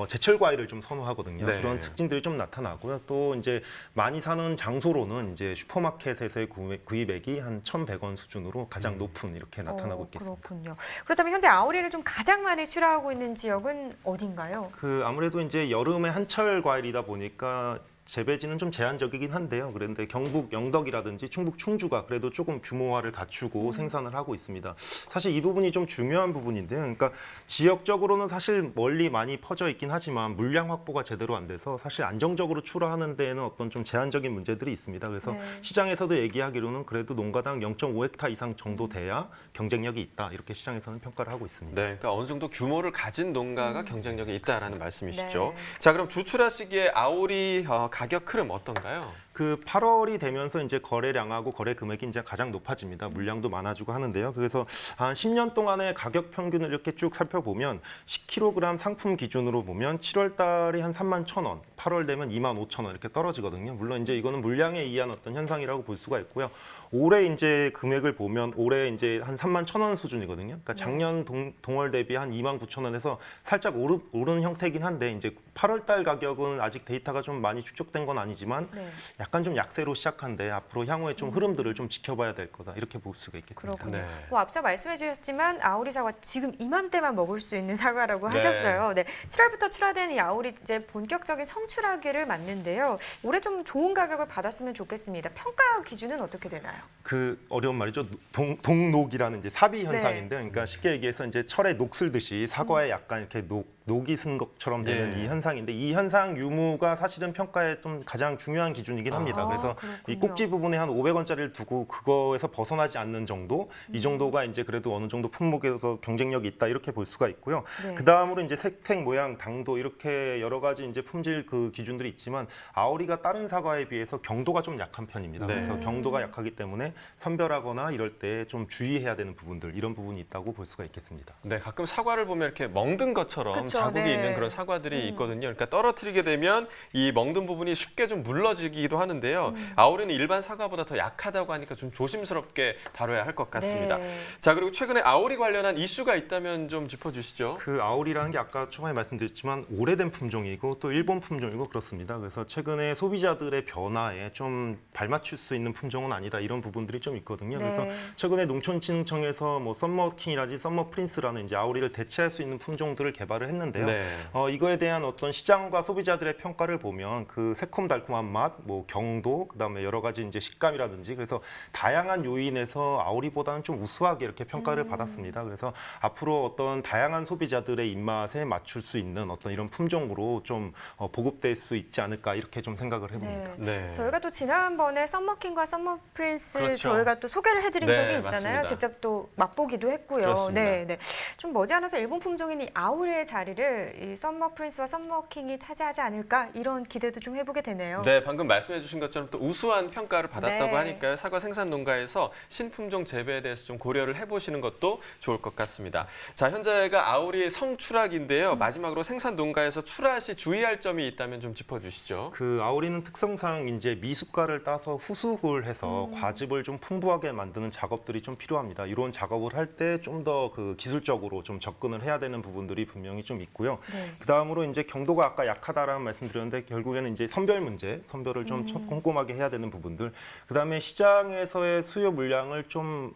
제철 과일을 좀 선호하거든요. 네. 그런 특징들이 좀 나타나고요. 또 이제 많이 사는 장소로는 이제 슈퍼마켓에서의 구입액이 한 1,100원 수준으로 가장 높은 이렇게 나타나고 있겠습니다. 그렇군요. 그렇다면 현재 아오리를 좀 가장 많이 출하하고 있는 지역은 어딘가요? 그 아무래도 이제 여름에 한철 과일이다 보니까 재배지는 좀 제한적이긴 한데요. 그런데 경북 영덕이라든지 충북 충주가 그래도 조금 규모화를 갖추고 생산을 하고 있습니다. 사실 이 부분이 좀 중요한 부분인데요. 그러니까 지역적으로는 사실 멀리 많이 퍼져 있긴 하지만 물량 확보가 제대로 안 돼서 사실 안정적으로 출하하는 데에는 어떤 좀 제한적인 문제들이 있습니다. 그래서 네. 시장에서도 얘기하기로는 그래도 농가당 0.5헥타 이상 정도 돼야 경쟁력이 있다. 이렇게 시장에서는 평가를 하고 있습니다. 네, 그러니까 어느 정도 규모를 가진 농가가 경쟁력이 있다라는 말씀이시죠. 네. 자, 그럼 주출하 시기에 아오리 가격 흐름 어떤가요? 그 8월이 되면서 이제 거래량하고 거래 금액이 이제 가장 높아집니다. 물량도 많아지고 하는데요. 그래서 한 10년 동안의 가격 평균을 이렇게 쭉 살펴보면 10kg 상품 기준으로 보면 7월 달에 한 31,000원, 8월 되면 25,000원 이렇게 떨어지거든요. 물론 이제 이거는 물량에 의한 어떤 현상이라고 볼 수가 있고요. 올해 이제 금액을 보면 올해 이제 한 31,000원 수준이거든요. 그러니까 작년 동월 대비 한 29,000원에서 살짝 오르는 형태이긴 한데 이제 8월 달 가격은 아직 데이터가 좀 많이 축적된 건 아니지만 네. 약간 좀 약세로 시작한데 앞으로 향후에 좀 흐름들을 좀 지켜봐야 될 거다 이렇게 볼 수가 있겠습니다. 그렇군요. 네. 뭐 앞서 말씀해 주셨지만 아오리 사과 지금 이맘때만 먹을 수 있는 사과라고 네. 하셨어요. 네. 7월부터 출하된 이 아오리 이제 본격적인 성출하기를 맞는데요. 올해 좀 좋은 가격을 받았으면 좋겠습니다. 평가 기준은 어떻게 되나요? 그 어려운 말이죠. 동녹이라는 이제 사비 현상인데, 그러니까 쉽게 얘기해서 이제 철에 녹 쓸듯이 사과에 약간 이렇게 녹이 쓴 것처럼 되는 예. 이 현상인데 이 현상 유무가 사실은 평가에 좀 가장 중요한 기준이긴 합니다. 그래서 이 꼭지 부분에 한 500원짜리를 두고 그거에서 벗어나지 않는 정도, 이 정도가 이제 그래도 어느 정도 품목에서 경쟁력이 있다 이렇게 볼 수가 있고요. 네. 그 다음으로 이제 색택 모양, 당도 이렇게 여러 가지 이제 품질 그 기준들이 있지만 아오리가 다른 사과에 비해서 경도가 좀 약한 편입니다. 네. 그래서 경도가 약하기 때문에 선별하거나 이럴 때 좀 주의해야 되는 부분들 이런 부분이 있다고 볼 수가 있겠습니다. 네, 가끔 사과를 보면 이렇게 멍든 것처럼 그쵸, 자국이 네. 있는 그런 사과들이 있거든요. 그러니까 떨어뜨리게 되면 이 멍든 부분이 쉽게 좀 물러지기도 하는데요. 아오리는 일반 사과보다 더 약하다고 하니까 좀 조심스럽게 다뤄야 할 것 같습니다. 네. 자, 그리고 최근에 아오리 관련한 이슈가 있다면 좀 짚어주시죠. 그 아오리라는 게 아까 초반에 말씀드렸지만 오래된 품종이고 또 일본 품종이고 그렇습니다. 그래서 최근에 소비자들의 변화에 좀 발맞출 수 있는 품종은 아니다 이런 부분들이 좀 있거든요. 네. 그래서 최근에 농촌진흥청에서 뭐 썸머킹이라든지 썸머프린스라는 이제 아오리를 대체할 수 있는 품종들을 개발을 했는데요. 네. 이거에 대한 어떤 시장과 소비자들의 평가를 보면 그 새콤달콤한 맛, 뭐 경도, 그다음에 여러 가지 이제 식감이라든지 그래서 다양한 요인에서 아오리보다는 좀 우수하게 이렇게 평가를 받았습니다. 그래서 앞으로 어떤 다양한 소비자들의 입맛에 맞출 수 있는 어떤 이런 품종으로 좀 보급될 수 있지 않을까 이렇게 좀 생각을 해봅니다. 네. 네. 저희가 또 지난번에 썸머킹과 썸머프린스 그렇죠. 저희가 또 소개를 해드린 네, 적이 있잖아요. 맞습니다. 직접 또 맛보기도 했고요. 그렇습니다. 네, 네. 좀 머지않아서 일본 품종인 이 아오리의 자리를 이 썸머프린스와 썸머킹이 차지하지 않을까 이런 기대도 좀 해보게 되네요. 네, 방금 말씀해주신 것처럼 또 우수한 평가를 받았다고 네. 하니까요. 사과 생산 농가에서 신품종 재배에 대해서 좀 고려를 해보시는 것도 좋을 것 같습니다. 자, 현재가 아오리 성출하기인데요. 마지막으로 생산 농가에서 출하 시 주의할 점이 있다면 좀 짚어주시죠. 그 아오리는 특성상 이제 미숫가를 따서 후숙을 해서 과즙을 좀 풍부하게 만드는 작업들이 좀 필요합니다. 이런 작업을 할 때 좀 더 그 기술적으로 좀 접근을 해야 되는 부분들이 분명히 좀 있고요. 네. 그 다음으로 이제 경도가 아까 약하다라는 말씀드렸는데 결국에는 이제 선별 문제, 선별을 좀 꼼꼼하게 해야 되는 부분들. 그 다음에 시장에서의 수요 물량을 좀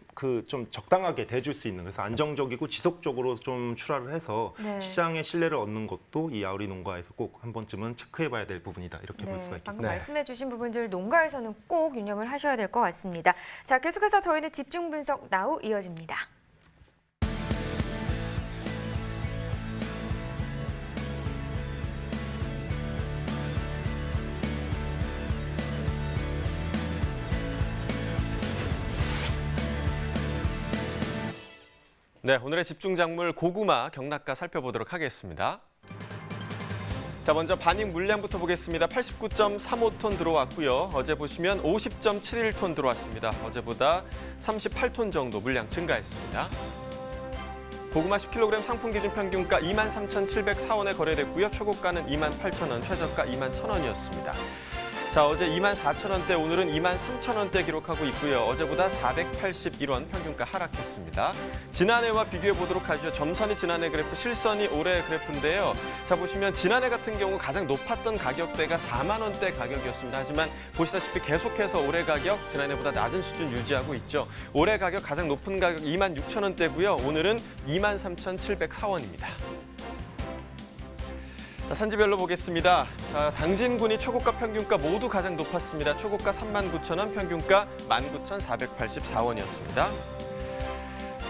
적당하게 대줄 수 있는 그래서 안정적이고 지속적으로 좀 출하를 해서 네. 시장의 신뢰를 얻는 것도 이 아오리 농가에서 꼭 한 번쯤은 체크해봐야 될 부분이다 이렇게 볼 수가 있겠습니다. 방금 말씀해주신 부분들 농가에서는 꼭 유념을 하셔야 될 것 같습니다. 자, 계속해서 저희는 집중 분석 나우 이어집니다. 네, 오늘의 집중 작물 고구마 경락가 살펴보도록 하겠습니다. 자, 먼저 반입 물량부터 보겠습니다. 89.35톤 들어왔고요. 어제 보시면 50.71톤 들어왔습니다. 어제보다 38톤 정도 물량 증가했습니다. 고구마 10kg 상품 기준 평균가 23,704원에 거래됐고요. 최고가는 28,000원, 최저가 21,000원이었습니다. 자, 어제 24,000원대, 오늘은 23,000원대 기록하고 있고요. 어제보다 481원 평균가 하락했습니다. 지난해와 비교해 보도록 하죠. 점선이 지난해 그래프, 실선이 올해 그래프인데요. 자, 보시면 지난해 같은 경우 가장 높았던 가격대가 4만 원대 가격이었습니다. 하지만 보시다시피 계속해서 올해 가격 지난해보다 낮은 수준 유지하고 있죠. 올해 가격 가장 높은 가격 26,000원대고요. 오늘은 23,704원입니다. 자, 산지별로 보겠습니다. 자, 당진군이 최고가 평균가 모두 가장 높았습니다. 최고가 39,000원, 평균가 19,484원이었습니다.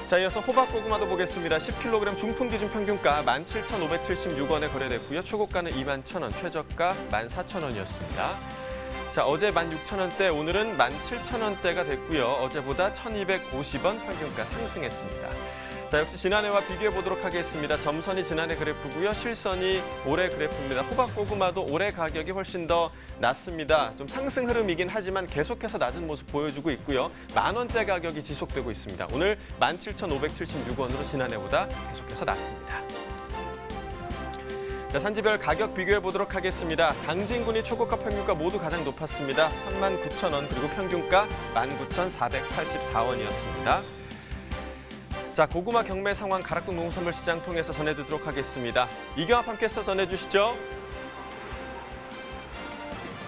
자, 이어서 호박고구마도 보겠습니다. 10kg 중품 기준 평균가 17,576원에 거래됐고요. 최고가는 21,000원, 최저가 14,000원이었습니다. 자, 어제 16,000원대, 오늘은 17,000원대가 됐고요. 어제보다 1,250원 평균가 상승했습니다. 자, 역시 지난해와 비교해 보도록 하겠습니다. 점선이 지난해 그래프고요. 실선이 올해 그래프입니다. 호박고구마도 올해 가격이 훨씬 더 낮습니다. 좀 상승 흐름이긴 하지만 계속해서 낮은 모습 보여주고 있고요. 만원대 가격이 지속되고 있습니다. 오늘 17,576원으로 지난해보다 계속해서 낮습니다. 자, 산지별 가격 비교해 보도록 하겠습니다. 당진군이 최고가 평균가 모두 가장 높았습니다. 39,000원, 그리고 평균가 19,484원이었습니다. 자, 고구마 경매 상황 가락동 농수산물시장 통해서 전해드리도록 하겠습니다. 이경아 팜캐스터 전해주시죠.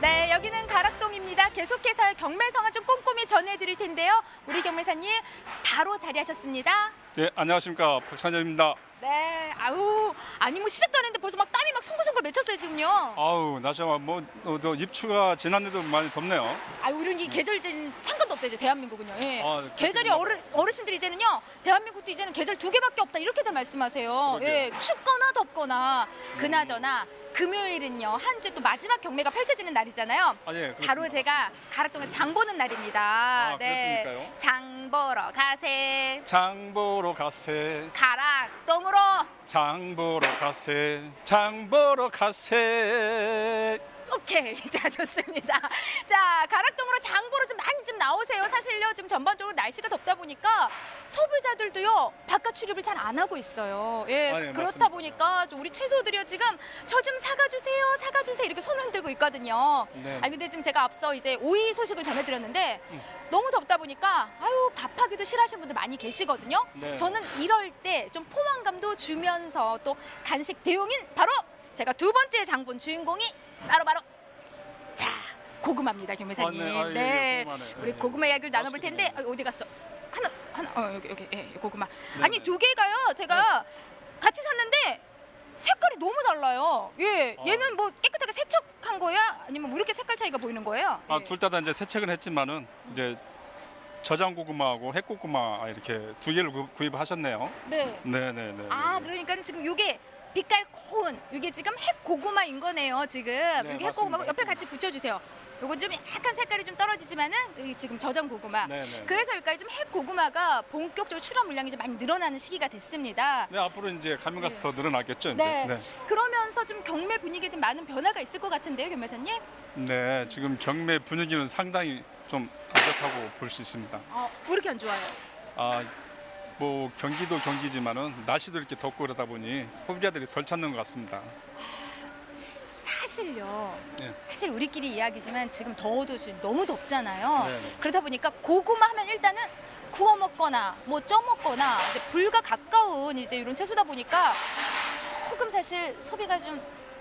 네, 여기는 가락동입니다. 계속해서 경매 상황 좀 꼼꼼히 전해드릴 텐데요. 우리 경매사님 바로 자리하셨습니다. 네, 안녕하십니까, 박찬엽입니다. 네, 아니 뭐 시작도 안 했는데 벌써 막 땀이 막 송글송글 맺혔어요 지금요. 아우, 나 정말 입추가 지난해도 많이 덥네요. 이런 이 계절 이제는 상관도 없어요, 이제 대한민국은요. 예. 계절이 그렇군요. 어르신들이 이제는요, 대한민국도 이제는 계절 2개밖에 없다 이렇게들 말씀하세요. 예, 춥거나 덥거나. 그나저나 금요일은요, 한 주 또 마지막 경매가 펼쳐지는 날이잖아요. 예, 바로 제가 가락동에 장 보는 날입니다. 그렇습니까요? 장 보러 가세. 장 보러 가세. 가락동으로. 장 보러 가세. 장 보러 가세. 오케이, 자, 좋습니다. 자, 가락동으로 장 보러 좀 많이 좀 나오세요. 사실요, 지금 전반적으로 날씨가 덥다 보니까 소비자들도요, 바깥 출입을 잘 안 하고 있어요. 예, 네, 그렇다 맞습니다. 보니까 우리 채소들이요, 지금 저 좀 사가주세요, 사가주세요 이렇게 손을 흔들고 있거든요. 네. 근데 지금 제가 앞서 이제 오이 소식을 전해드렸는데 너무 덥다 보니까 밥하기도 싫어하시는 분들 많이 계시거든요. 네. 저는 이럴 때 좀 포만감도 주면서 또 간식 대용인 바로 제가 두 번째 장본 주인공이 바로 자, 고구마입니다, 경매사님. 예, 고구마네. 우리 고구마 이야기를 나눠볼 텐데 어디 갔어? 하나 여기 예, 고구마. 네, 아니, 두 개가요, 제가 같이 샀는데 색깔이 너무 달라요. 예, 얘는 뭐 깨끗하게 세척한 거예요? 아니면 뭐 이렇게 색깔 차이가 보이는 거예요? 예. 둘 다 이제 세척은 했지만은 이제 저장 고구마하고 핵 고구마 이렇게 두 개를 구입하셨네요. 네. 네. 그러니까 지금 요게 빛깔 고운, 이게 지금 핵 고구마인 거네요, 지금. 여기 핵 고구마 옆에 같이 붙여주세요. 요건 좀 약간 색깔이 좀 떨어지지만은 이게 지금 저장 고구마. 네네. 그래서 여기까지 지금 핵 고구마가 본격적으로 출하 물량이 좀 많이 늘어나는 시기가 됐습니다. 네, 앞으로 이제 가면 가서 더 늘어나겠죠, 이제. 네. 그러면서 좀 경매 분위기에 좀 많은 변화가 있을 것 같은데요, 경매사님? 네, 지금 경매 분위기는 상당히 좀 안 좋다고 볼 수 있습니다. 왜 이렇게 안 좋아요? 뭐 경기도 경기지만은 날씨도 이렇게 덥고 그러다 보니 소비자들이 덜 찾는 것 같습니다. 사실요. 네. 사실 우리끼리 이야기지만 지금 더워도 지금 너무 덥잖아요. 네. 그러다 보니까 고구마 하면 일단은 구워 먹거나 뭐 쪄 먹거나 이제 불과 가까운 이제 이런 채소다 보니까 조금 사실 소비가 좀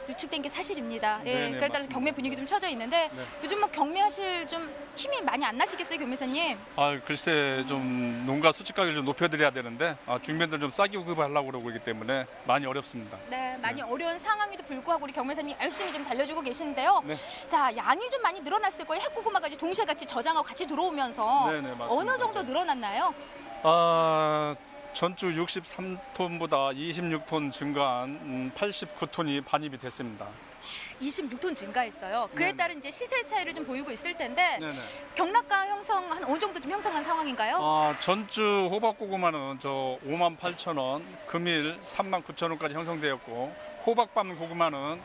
유축된 게 사실입니다. 예, 네네, 그래 따라서 맞습니다. 경매 분위기 좀 처져 있는데 네. 요즘 뭐 경매하실 좀 힘이 많이 안 나시겠어요, 경매사님? 글쎄 좀 농가 수출 가격을 좀 높여드려야 되는데 중매들 좀 싸게 구입하려고 그러고 있기 때문에 많이 어렵습니다. 네, 많이 어려운 상황에도 불구하고 우리 경매사님 열심히 좀 달려주고 계시는데요. 네. 자, 양이 좀 많이 늘어났을 거예요. 핵고구마가 이제 동시에 같이 저장하고 같이 들어오면서 네네, 맞습니다. 어느 정도 늘어났나요? 전주 63톤보다 26톤 증가한 89톤이 반입이 됐습니다. 26톤 증가했어요. 그에 네네. 따른 이제 시세 차이를 좀 보이고 있을 텐데 네네. 경락가 형성 한 어느 정도 좀 형성한 상황인가요? 전주 호박고구마는 저 58,000원, 금일 39,000원까지 형성되었고 호박밤 고구마는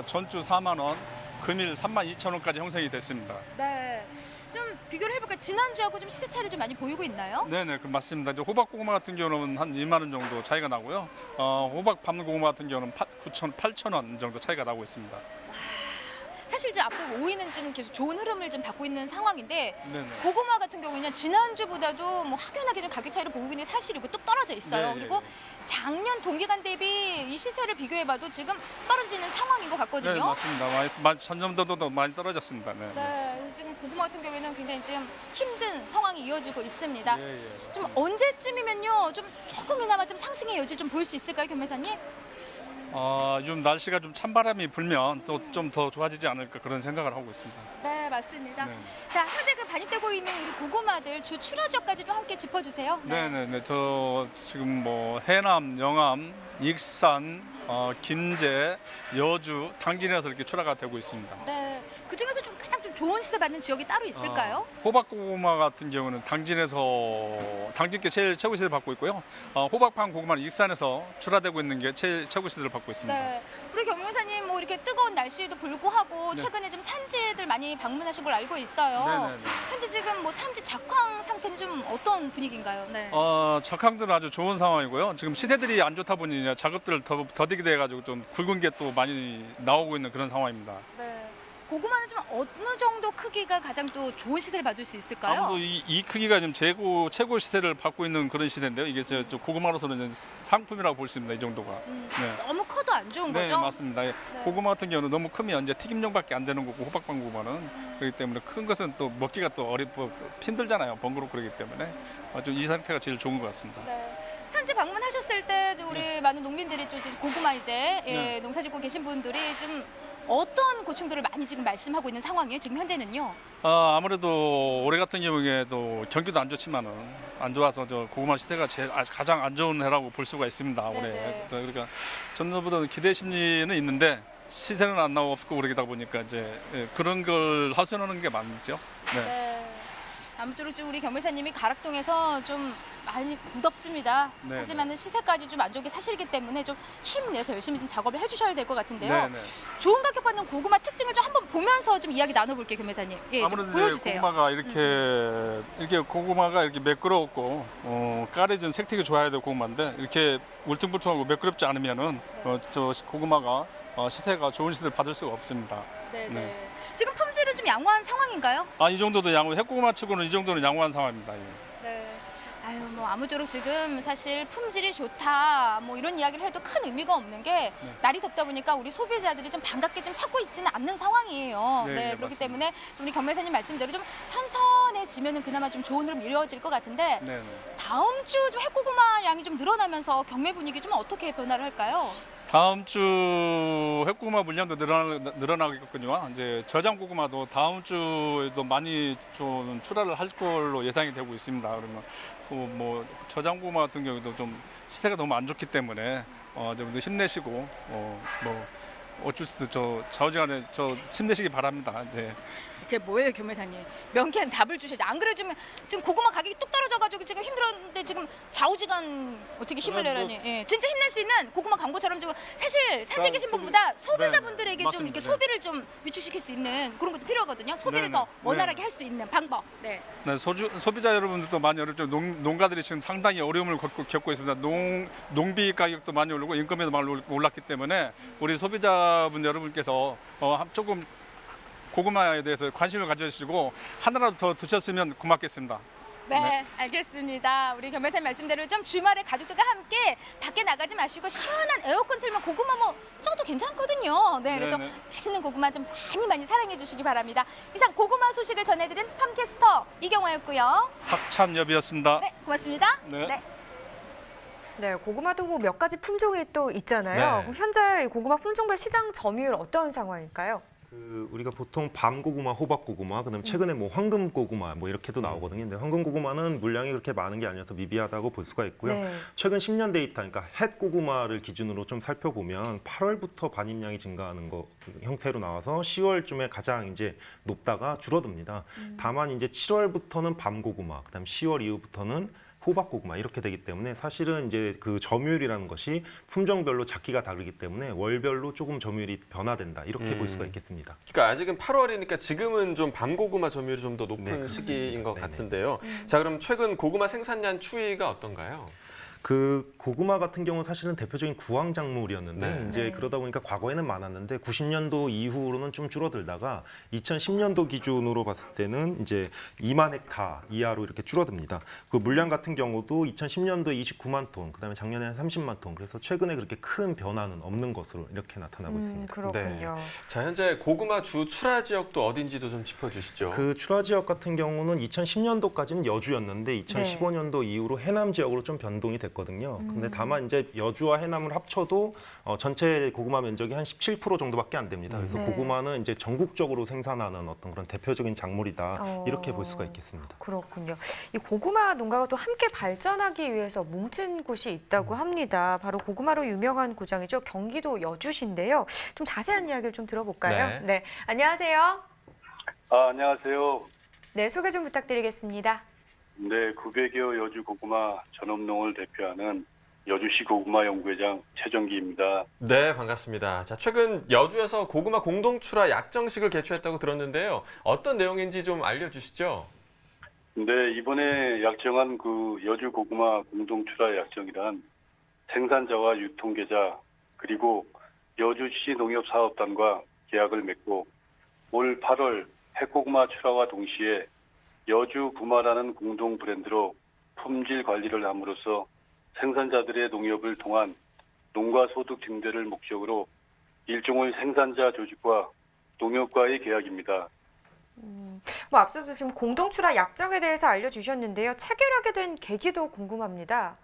전주 4만 원, 금일 32,000원까지 형성이 됐습니다. 네. 좀 비교를 해볼까요? 지난주하고 좀 시세 차이를 좀 많이 보이고 있나요? 네네, 맞습니다. 이제 호박고구마 같은 경우는 한 2만 원 정도 차이가 나고요. 호박밤 고구마 같은 경우는 8,000원 정도 차이가 나고 있습니다. 사실 이제 앞서 5위는 좀 계속 좋은 흐름을 좀 받고 있는 상황인데 네네. 고구마 같은 경우는 지난주보다도 뭐 확연하게 좀 가격 차이를 보이고 있는 사실이고 뚝 떨어져 있어요. 네, 그리고 작년 동기간 대비 이 시세를 비교해봐도 지금 떨어지는 상황인 것 같거든요. 네, 맞습니다. 전년도도 많이 떨어졌습니다. 네. 네, 지금 고구마 같은 경우에는 굉장히 지금 힘든 상황이 이어지고 있습니다. 예. 좀 언제쯤이면요, 좀 조금이나마 좀 상승의 여지를 좀 볼 수 있을까요, 경매사님? 좀 날씨가 좀 찬바람이 불면 또 좀 더 좋아지지 않을까 그런 생각을 하고 있습니다. 네, 맞습니다. 네. 자, 현재 그 반입되고 있는 우리 고구마들 주 출하 지역까지 좀 함께 짚어주세요. 네네네. 저 지금 뭐 해남, 영암, 익산, 김제, 여주, 당진에서 이렇게 출하가 되고 있습니다. 네, 그 중에서 좀 가장 좀 좋은 시세 받는 지역이 따로 있을까요? 호박고구마 같은 경우는 당진께 제일 최고 시세를 받고 있고요. 호박판 고구마는 익산에서 출하되고 있는 게 제일 최고 시세를 받고 있습니다. 네, 우리 경매사님 뭐 이렇게 뜨거운 날씨에도 불구하고 네. 최근에 좀 산지들 많이 방문하신 걸 알고 있어요. 네네네. 현재 지금 뭐 산지 작황 상태는 좀 어떤 분위기인가요? 네. 작황들은 아주 좋은 상황이고요. 지금 시세들이 안 좋다 보니 작업들을 더디게 돼가지고 좀 굵은 게 또 많이 나오고 있는 그런 상황입니다. 네. 고구마는 좀 어느 정도 크기가 가장 또 좋은 시세를 받을 수 있을까요? 아무도 이 크기가 지금 최고 시세를 받고 있는 그런 시세인데요. 이게 저 고구마로서는 상품이라고 볼 수 있습니다. 이 정도가. 네. 너무 커도 안 좋은 네, 거죠? 맞습니다. 고구마 같은 경우는 너무 크면 이제 튀김용밖에 안 되는 거고 호박빵 고구마는 그렇기 때문에 큰 것은 또 먹기가 또 힘들잖아요. 번거롭고 그렇기 때문에 좀 이 상태가 제일 좋은 것 같습니다. 네. 산지 방문하셨을 때 우리 많은 농민들이 좀 이제 고구마 이제 농사 짓고 계신 분들이 좀 어떤 고충들을 많이 지금 말씀하고 있는 상황이에요? 지금 현재는요? 아무래도 올해 같은 경우에도 경기도 안 좋지만은 안 좋아서 저 고구마 시세가 가장 안 좋은 해라고 볼 수가 있습니다. 올해. 네네. 그러니까 전보다는 기대 심리는 있는데 시세는 안 나오고 그러다 보니까 이제 그런 걸 하소연하는 게 많죠. 네. 네. 아무쪼록 좀 우리 경매사님이 가락동에서 좀 많이 무덥습니다. 네, 하지만은 시세까지 좀 안 좋은 게 사실이기 때문에 좀 힘내서 열심히 좀 작업을 해주셔야 될 것 같은데요. 네. 좋은 가격 받는 고구마 특징을 좀 한번 보면서 좀 이야기 나눠볼게요, 경매사님. 예, 좀 아무래도 보여주세요. 고구마가 이렇게 고구마가 이렇게 매끄럽고 까레진 색택이 좋아야 될 고구마인데 이렇게 울퉁불퉁하고 매끄럽지 않으면은 저 고구마가 시세가 좋은 시세를 받을 수가 없습니다. 네. 지금 품질은 좀 양호한 상황인가요? 이 정도도 핵고구마 치고는 이 정도는 양호한 상황입니다. 예. 네. 아유, 뭐 아무쪼록 지금 사실 품질이 좋다 뭐 이런 이야기를 해도 큰 의미가 없는 게 날이 덥다 보니까 우리 소비자들이 좀 반갑게 좀 찾고 있지는 않는 상황이에요. 네, 그렇기 맞습니다. 때문에 좀 우리 경매사님 말씀대로 좀 선선해지면은 그나마 좀 좋은 흐름 이루어질 것 같은데 다음 주 좀 핵고구마 양이 좀 늘어나면서 경매 분위기 좀 어떻게 변화를 할까요? 다음 주 핵고구마 물량도 늘어나겠군요. 이제 저장 고구마도 다음 주에도 많이 좀 출하를 할 걸로 예상이 되고 있습니다. 그러면 뭐 저장 고구마 같은 경우도 좀 시세가 너무 안 좋기 때문에 좀 힘내시고 뭐 어쩔 수 없이 좌우지간에 힘내시기 바랍니다. 이제. 그게 뭐예요, 경매사님? 명쾌한 답을 주셔야지. 안 그래주면 지금 고구마 가격이 뚝 떨어져가지고 지금 힘들었는데 지금 좌우지간 어떻게 힘을 내라니? 예, 진짜 힘낼 수 있는 고구마 광고처럼 지금 사실 산지에 계신 분보다 소비자분들에게 좀 이렇게 소비를 좀 위축시킬 수 있는 그런 것도 필요하거든요. 소비를 더 원활하게 할 수 있는 방법. 네. 소비자 여러분들도 많이 어렵죠. 농가들이 지금 상당히 어려움을 겪고 있습니다. 농비 가격도 많이 오르고 인건비도 많이 올랐기 때문에 우리 소비자분 여러분께서 조금 고구마에 대해서 관심을 가져주시고 하나라도 더 드셨으면 고맙겠습니다. 네, 알겠습니다. 우리 경매사님 말씀대로 좀 주말에 가족들과 함께 밖에 나가지 마시고 시원한 에어컨 틀면 고구마 뭐 저것도 괜찮거든요. 네, 그래서 맛있는 고구마 좀 많이 사랑해 주시기 바랍니다. 이상 고구마 소식을 전해드린 팜캐스터 이경화였고요. 박찬엽이었습니다. 네, 고맙습니다. 네, 고구마도 뭐 몇 가지 품종이 또 있잖아요. 네. 그럼 현재 고구마 품종별 시장 점유율 어떤 상황일까요? 우리가 보통 밤고구마, 호박고구마, 그다음에 최근에 뭐 황금고구마 뭐 이렇게도 나오거든요. 근데 황금고구마는 물량이 그렇게 많은 게 아니어서 미비하다고 볼 수가 있고요. 네. 최근 10년 데이터, 그러니까 햇고구마를 기준으로 좀 살펴보면 8월부터 반입량이 증가하는 거 형태로 나와서 10월쯤에 가장 이제 높다가 줄어듭니다. 다만 이제 7월부터는 밤고구마, 그다음 10월 이후부터는 호박고구마 이렇게 되기 때문에 사실은 이제 그 점유율이라는 것이 품종별로 작기가 다르기 때문에 월별로 조금 점유율이 변화된다 이렇게 볼 수가 있겠습니다. 그러니까 아직은 8월이니까 지금은 좀 밤고구마 점유율이 좀 더 높은 네, 시기인 것 네네. 같은데요. 자, 그럼 최근 고구마 생산량 추이가 어떤가요? 그 고구마 같은 경우는 사실은 대표적인 구황작물이었는데 네. 이제 그러다 보니까 과거에는 많았는데 90년도 이후로는 좀 줄어들다가 2010년도 기준으로 봤을 때는 이제 2만 헥타 이하로 이렇게 줄어듭니다. 그 물량 같은 경우도 2010년도에 29만 톤, 그다음에 작년에는 30만 톤. 그래서 최근에 그렇게 큰 변화는 없는 것으로 이렇게 나타나고 있습니다. 그렇군요. 자, 현재 고구마 주 출하 지역도 어딘지도 좀 짚어주시죠. 그 출하 지역 같은 경우는 2010년도까지는 여주였는데 2015년도 이후로 해남 지역으로 좀 변동이 됐거든요. 근데 다만 이제 여주와 해남을 합쳐도 전체 고구마 면적이 한 17% 정도밖에 안 됩니다. 그래서 네. 고구마는 이제 전국적으로 생산하는 어떤 그런 대표적인 작물이다 이렇게 볼 수가 있겠습니다. 그렇군요. 이 고구마 농가가 또 함께 발전하기 위해서 뭉친 곳이 있다고 합니다. 바로 고구마로 유명한 고장이죠. 경기도 여주시인데요. 좀 자세한 이야기를 좀 들어볼까요? 네. 네. 안녕하세요. 안녕하세요. 네, 소개 좀 부탁드리겠습니다. 네, 900여 여주 고구마 전업농을 대표하는 여주시 고구마 연구회장 최정기입니다. 네, 반갑습니다. 자, 최근 여주에서 고구마 공동 출하 약정식을 개최했다고 들었는데요. 어떤 내용인지 좀 알려주시죠. 네, 이번에 약정한 그 여주 고구마 공동 출하 약정이란 생산자와 유통계좌 그리고 여주시 농협사업단과 계약을 맺고 올 8월 햇고구마 출하와 동시에 여주 구마라는 공동 브랜드로 품질 관리를 함으로써 생산자들의 농협을 통한 농가 소득 증대를 목적으로 일종의 생산자 조직과 농협과의 계약입니다. 뭐 앞서서 지금 공동 출하 약정에 대해서 알려주셨는데요. 체결하게 된 계기도 궁금합니다.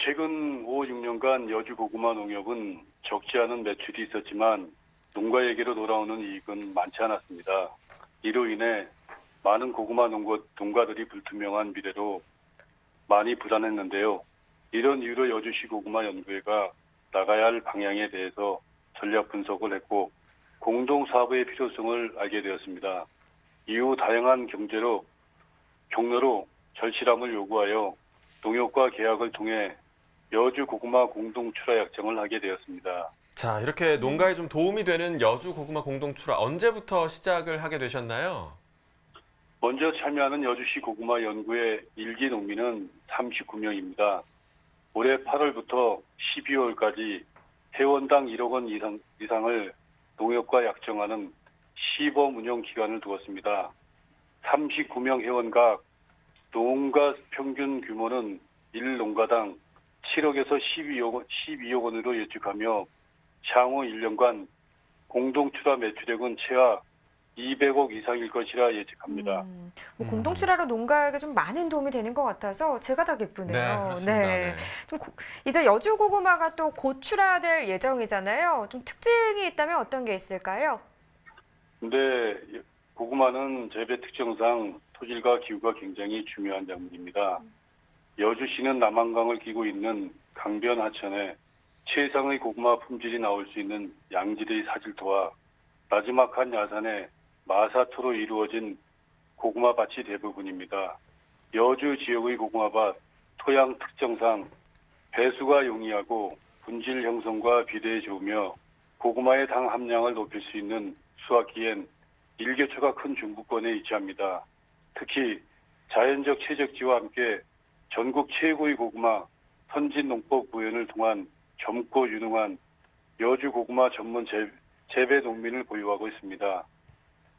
최근 5, 6년간 여주 고구마 농협은 적지 않은 매출이 있었지만 농가에게로 돌아오는 이익은 많지 않았습니다. 이로 인해 많은 고구마 농가들이 불투명한 미래로 많이 불안했는데요. 이런 이유로 여주시 고구마 연구회가 나가야 할 방향에 대해서 전략 분석을 했고 공동 사업의 필요성을 알게 되었습니다. 이후 다양한 경로로 절실함을 요구하여 농협과 계약을 통해 여주 고구마 공동 출하 약정을 하게 되었습니다. 자, 이렇게 농가에 좀 도움이 되는 여주 고구마 공동 출하 언제부터 시작을 하게 되셨나요? 먼저 참여하는 여주시 고구마 연구회 일기 농민은 39명입니다. 올해 8월부터 12월까지 회원당 1억 원 이상을 농협과 약정하는 시범 운영 기간을 두었습니다. 39명 회원각 농가 평균 규모는 1농가당 7억에서 12억 원으로 예측하며 향후 1년간 공동 출하 매출액은 최하 200억 이상일 것이라 예측합니다. 공동 출하로 농가에게 좀 많은 도움이 되는 것 같아서 제가 다 기쁘네요. 네, 그렇습니다. 네. 이제 여주 고구마가 또 곧 출하될 예정이잖아요. 좀 특징이 있다면 어떤 게 있을까요? 근데 고구마는 재배 특성상 토질과 기후가 굉장히 중요한 작물입니다. 여주시는 남한강을 끼고 있는 강변 하천에 최상의 고구마 품질이 나올 수 있는 양지대의 사질토와 나지막한 야산의 마사토로 이루어진 고구마밭이 대부분입니다. 여주 지역의 고구마밭 토양 특성상 배수가 용이하고 분질 형성과 비대에 좋으며 고구마의 당 함량을 높일 수 있는 수확기엔 일교차가 큰 중부권에 위치합니다. 특히 자연적 채적지와 함께 전국 최고의 고구마 선진농법 구현을 통한 젊고 유능한 여주 고구마 전문 재배 농민을 보유하고 있습니다.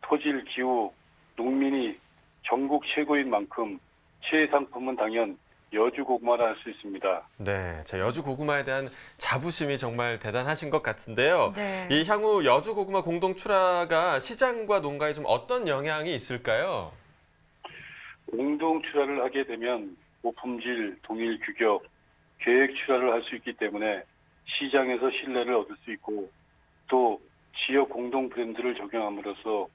토질, 기후, 농민이 전국 최고인 만큼 최상품은 당연 여주 고구마라 할 수 있습니다. 네, 자, 여주 고구마에 대한 자부심이 정말 대단하신 것 같은데요. 네. 이 향후 여주 고구마 공동 출하가 시장과 농가에 좀 어떤 영향이 있을까요? 공동 출하를 하게 되면 고품질, 동일 규격, 계획 출하를 할 수 있기 때문에 시장에서 신뢰를 얻을 수 있고 또 지역 공동 브랜드를 적용함으로써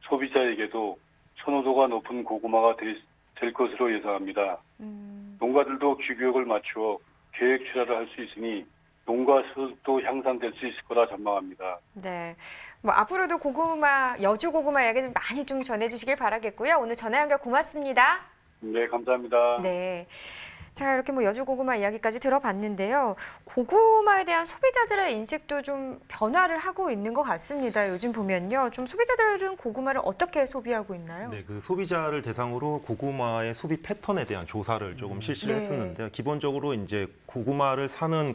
소비자에게도 선호도가 높은 고구마가 될 것으로 예상합니다. 농가들도 귀교육을 맞추어 계획 출하를 할 수 있으니 농가 수도 향상될 수 있을 거라 전망합니다. 네, 뭐 앞으로도 고구마, 여주 고구마 이야기 좀 많이 좀 전해주시길 바라겠고요. 오늘 전화 연결 고맙습니다. 네, 감사합니다. 네. 자, 이렇게 뭐 여주 고구마 이야기까지 들어봤는데요. 고구마에 대한 소비자들의 인식도 좀 변화를 하고 있는 것 같습니다. 요즘 보면요. 좀 소비자들은 고구마를 어떻게 소비하고 있나요? 네, 그 소비자를 대상으로 고구마의 소비 패턴에 대한 조사를 조금 실시를 네. 했었는데요. 기본적으로 이제 고구마를 사는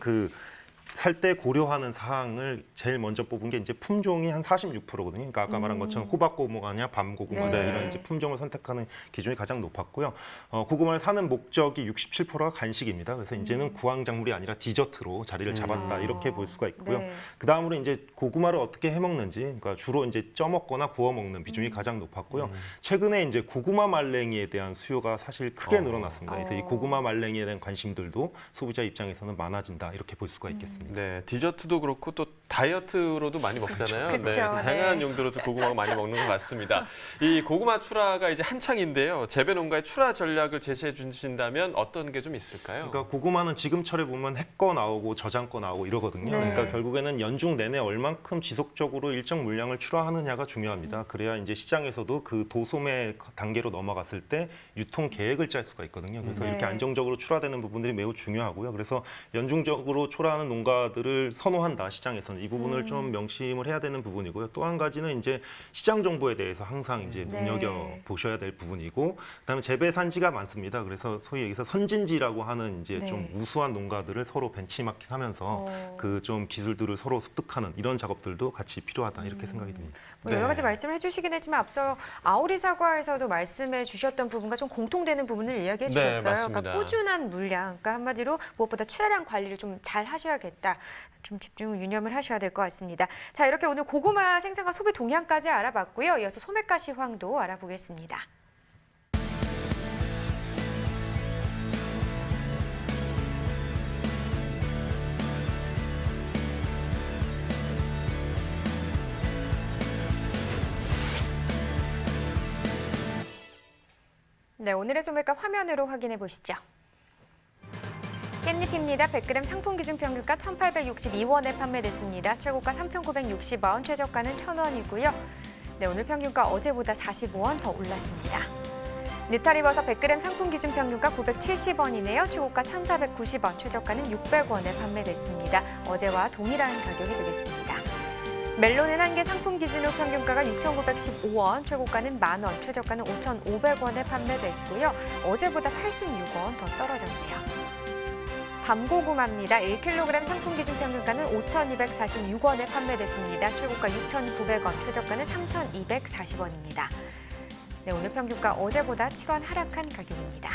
살 때 고려하는 사항을 제일 먼저 뽑은 게 이제 품종이 한 46%거든요. 그러니까 아까 말한 것처럼 호박고구마냐 밤고구마냐 네. 이런 이제 품종을 선택하는 기준이 가장 높았고요. 고구마를 사는 목적이 67%가 간식입니다. 그래서 이제는 구황작물이 아니라 디저트로 자리를 잡았다 이렇게 볼 수가 있고요. 네. 그 다음으로 이제 고구마를 어떻게 해 먹는지, 그러니까 주로 이제 쪄 먹거나 구워 먹는 비중이 가장 높았고요. 최근에 이제 고구마 말랭이에 대한 수요가 사실 크게 늘어났습니다. 그래서 이 고구마 말랭이에 대한 관심들도 소비자 입장에서는 많아진다 이렇게 볼 수가 있겠습니다. 네, 디저트도 그렇고 또 다이어트로도 많이 먹잖아요. 그렇죠. 네, 다양한 네. 용도로도 고구마가 많이 먹는 것 같습니다. 이 고구마 출하가 이제 한창인데요. 재배 농가의 출하 전략을 제시해 주신다면 어떤 게 좀 있을까요? 그러니까 고구마는 지금철에 보면 해거 나오고 저장거 나오고 이러거든요. 네. 그러니까 결국에는 연중 내내 얼만큼 지속적으로 일정 물량을 출하하느냐가 중요합니다. 그래야 이제 시장에서도 그 도소매 단계로 넘어갔을 때 유통 계획을 짤 수가 있거든요. 그래서 네. 이렇게 안정적으로 출하되는 부분들이 매우 중요하고요. 그래서 연중적으로 출하하는 농가들을 선호한다, 시장에서는. 이 부분을 좀 명심을 해야 되는 부분이고요. 또 한 가지는 이제 시장 정보에 대해서 항상 이제 네. 눈여겨 보셔야 될 부분이고, 그다음에 재배 산지가 많습니다. 그래서 소위 여기서 선진지라고 하는 이제 네. 좀 우수한 농가들을 서로 벤치마킹하면서 그 좀 기술들을 서로 습득하는 이런 작업들도 같이 필요하다 이렇게 생각이 듭니다. 뭐 여러 가지 말씀을 해주시긴 했지만 앞서 아오리 사과에서도 말씀해 주셨던 부분과 좀 공통되는 부분을 이야기해 네, 주셨어요. 맞습니다. 그러니까 꾸준한 물량, 그러니까 한마디로 무엇보다 출하량 관리를 좀 잘 하셔야겠다. 좀 집중 유념을 하셔야 될 것 같습니다. 자, 이렇게 오늘 고구마 생산과 소비 동향까지 알아봤고요. 이어서 소매가 시황도 알아보겠습니다. 네, 오늘의 소매가 화면으로 확인해 보시죠. 깻잎입니다. 100g 상품 기준 평균가 1,862원에 판매됐습니다. 최고가 3,960원, 최저가는 1,000원이고요. 네, 오늘 평균가 어제보다 45원 더 올랐습니다. 느타리버섯 100g 상품 기준 평균가 970원이네요. 최고가 1,490원, 최저가는 600원에 판매됐습니다. 어제와 동일한 가격이 되겠습니다. 멜론은 한 개 상품 기준으로 평균가가 6,915원, 최고가는 만원, 최저가는 5,500원에 판매됐고요. 어제보다 86원 더 떨어졌네요. 밤고구마입니다. 1kg 상품 기준 평균가는 5,246원에 판매됐습니다. 최고가 6,900원, 최저가는 3,240원입니다. 네, 오늘 평균가 어제보다 7원 하락한 가격입니다.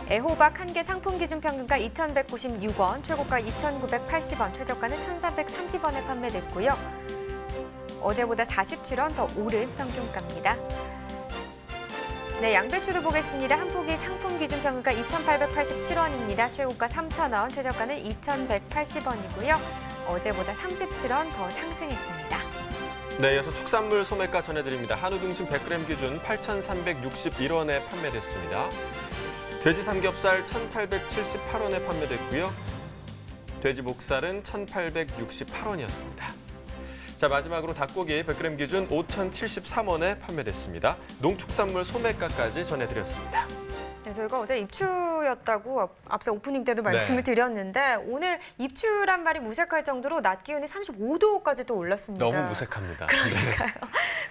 애호박 한 개 상품 기준 평균가 2,196원, 최고가 2,980원, 최저가는 1,430원에 판매됐고요. 어제보다 47원 더 오른 평균가입니다. 네, 양배추도 보겠습니다. 한 포기 상품 기준 평균가 2,887원입니다. 최고가 3,000원, 최저가는 2,180원이고요. 어제보다 37원 더 상승했습니다. 네, 이어서 축산물 소매가 전해드립니다. 한우 등심 100g 기준 8,361원에 판매됐습니다. 돼지 삼겹살 1,878원에 판매됐고요. 돼지 목살은 1,868원이었습니다. 자, 마지막으로 닭고기 100g 기준 5,073원에 판매됐습니다. 농축산물 소매가까지 전해드렸습니다. 네, 저희가 어제 입추였다고 앞서 오프닝 때도 말씀을 드렸는데 오늘 입추란 말이 무색할 정도로 낮 기온이 35도까지 또 올랐습니다. 너무 무색합니다. 그러니까요.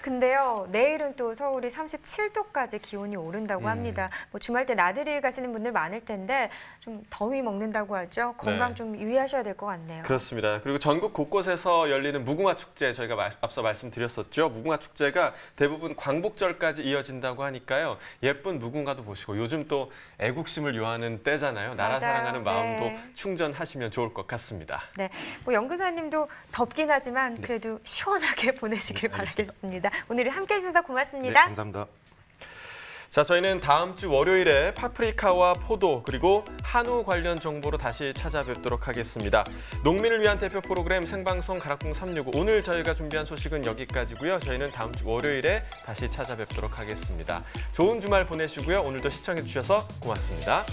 근데요, 내일은 또 서울이 37도까지 기온이 오른다고 합니다. 뭐 주말 때 나들이 가시는 분들 많을 텐데 좀 더위 먹는다고 하죠. 건강 네. 좀 유의하셔야 될 것 같네요. 그렇습니다. 그리고 전국 곳곳에서 열리는 무궁화 축제 저희가 앞서 말씀드렸었죠. 무궁화 축제가 대부분 광복절까지 이어진다고 하니까요. 예쁜 무궁화도 보시고 요즘 또 애국심을 요하는 때잖아요. 나라 맞아요. 사랑하는 마음도 네. 충전하시면 좋을 것 같습니다. 네, 뭐 연구사님도 덥긴 하지만 그래도 시원하게 보내시길 바라겠습니다. 오늘 함께해 주셔서 고맙습니다. 네, 감사합니다. 자, 저희는 다음 주 월요일에 파프리카와 포도 그리고 한우 관련 정보로 다시 찾아뵙도록 하겠습니다. 농민을 위한 대표 프로그램 생방송 가락동 365 오늘 저희가 준비한 소식은 여기까지고요. 저희는 다음 주 월요일에 다시 찾아뵙도록 하겠습니다. 좋은 주말 보내시고요. 오늘도 시청해 주셔서 고맙습니다.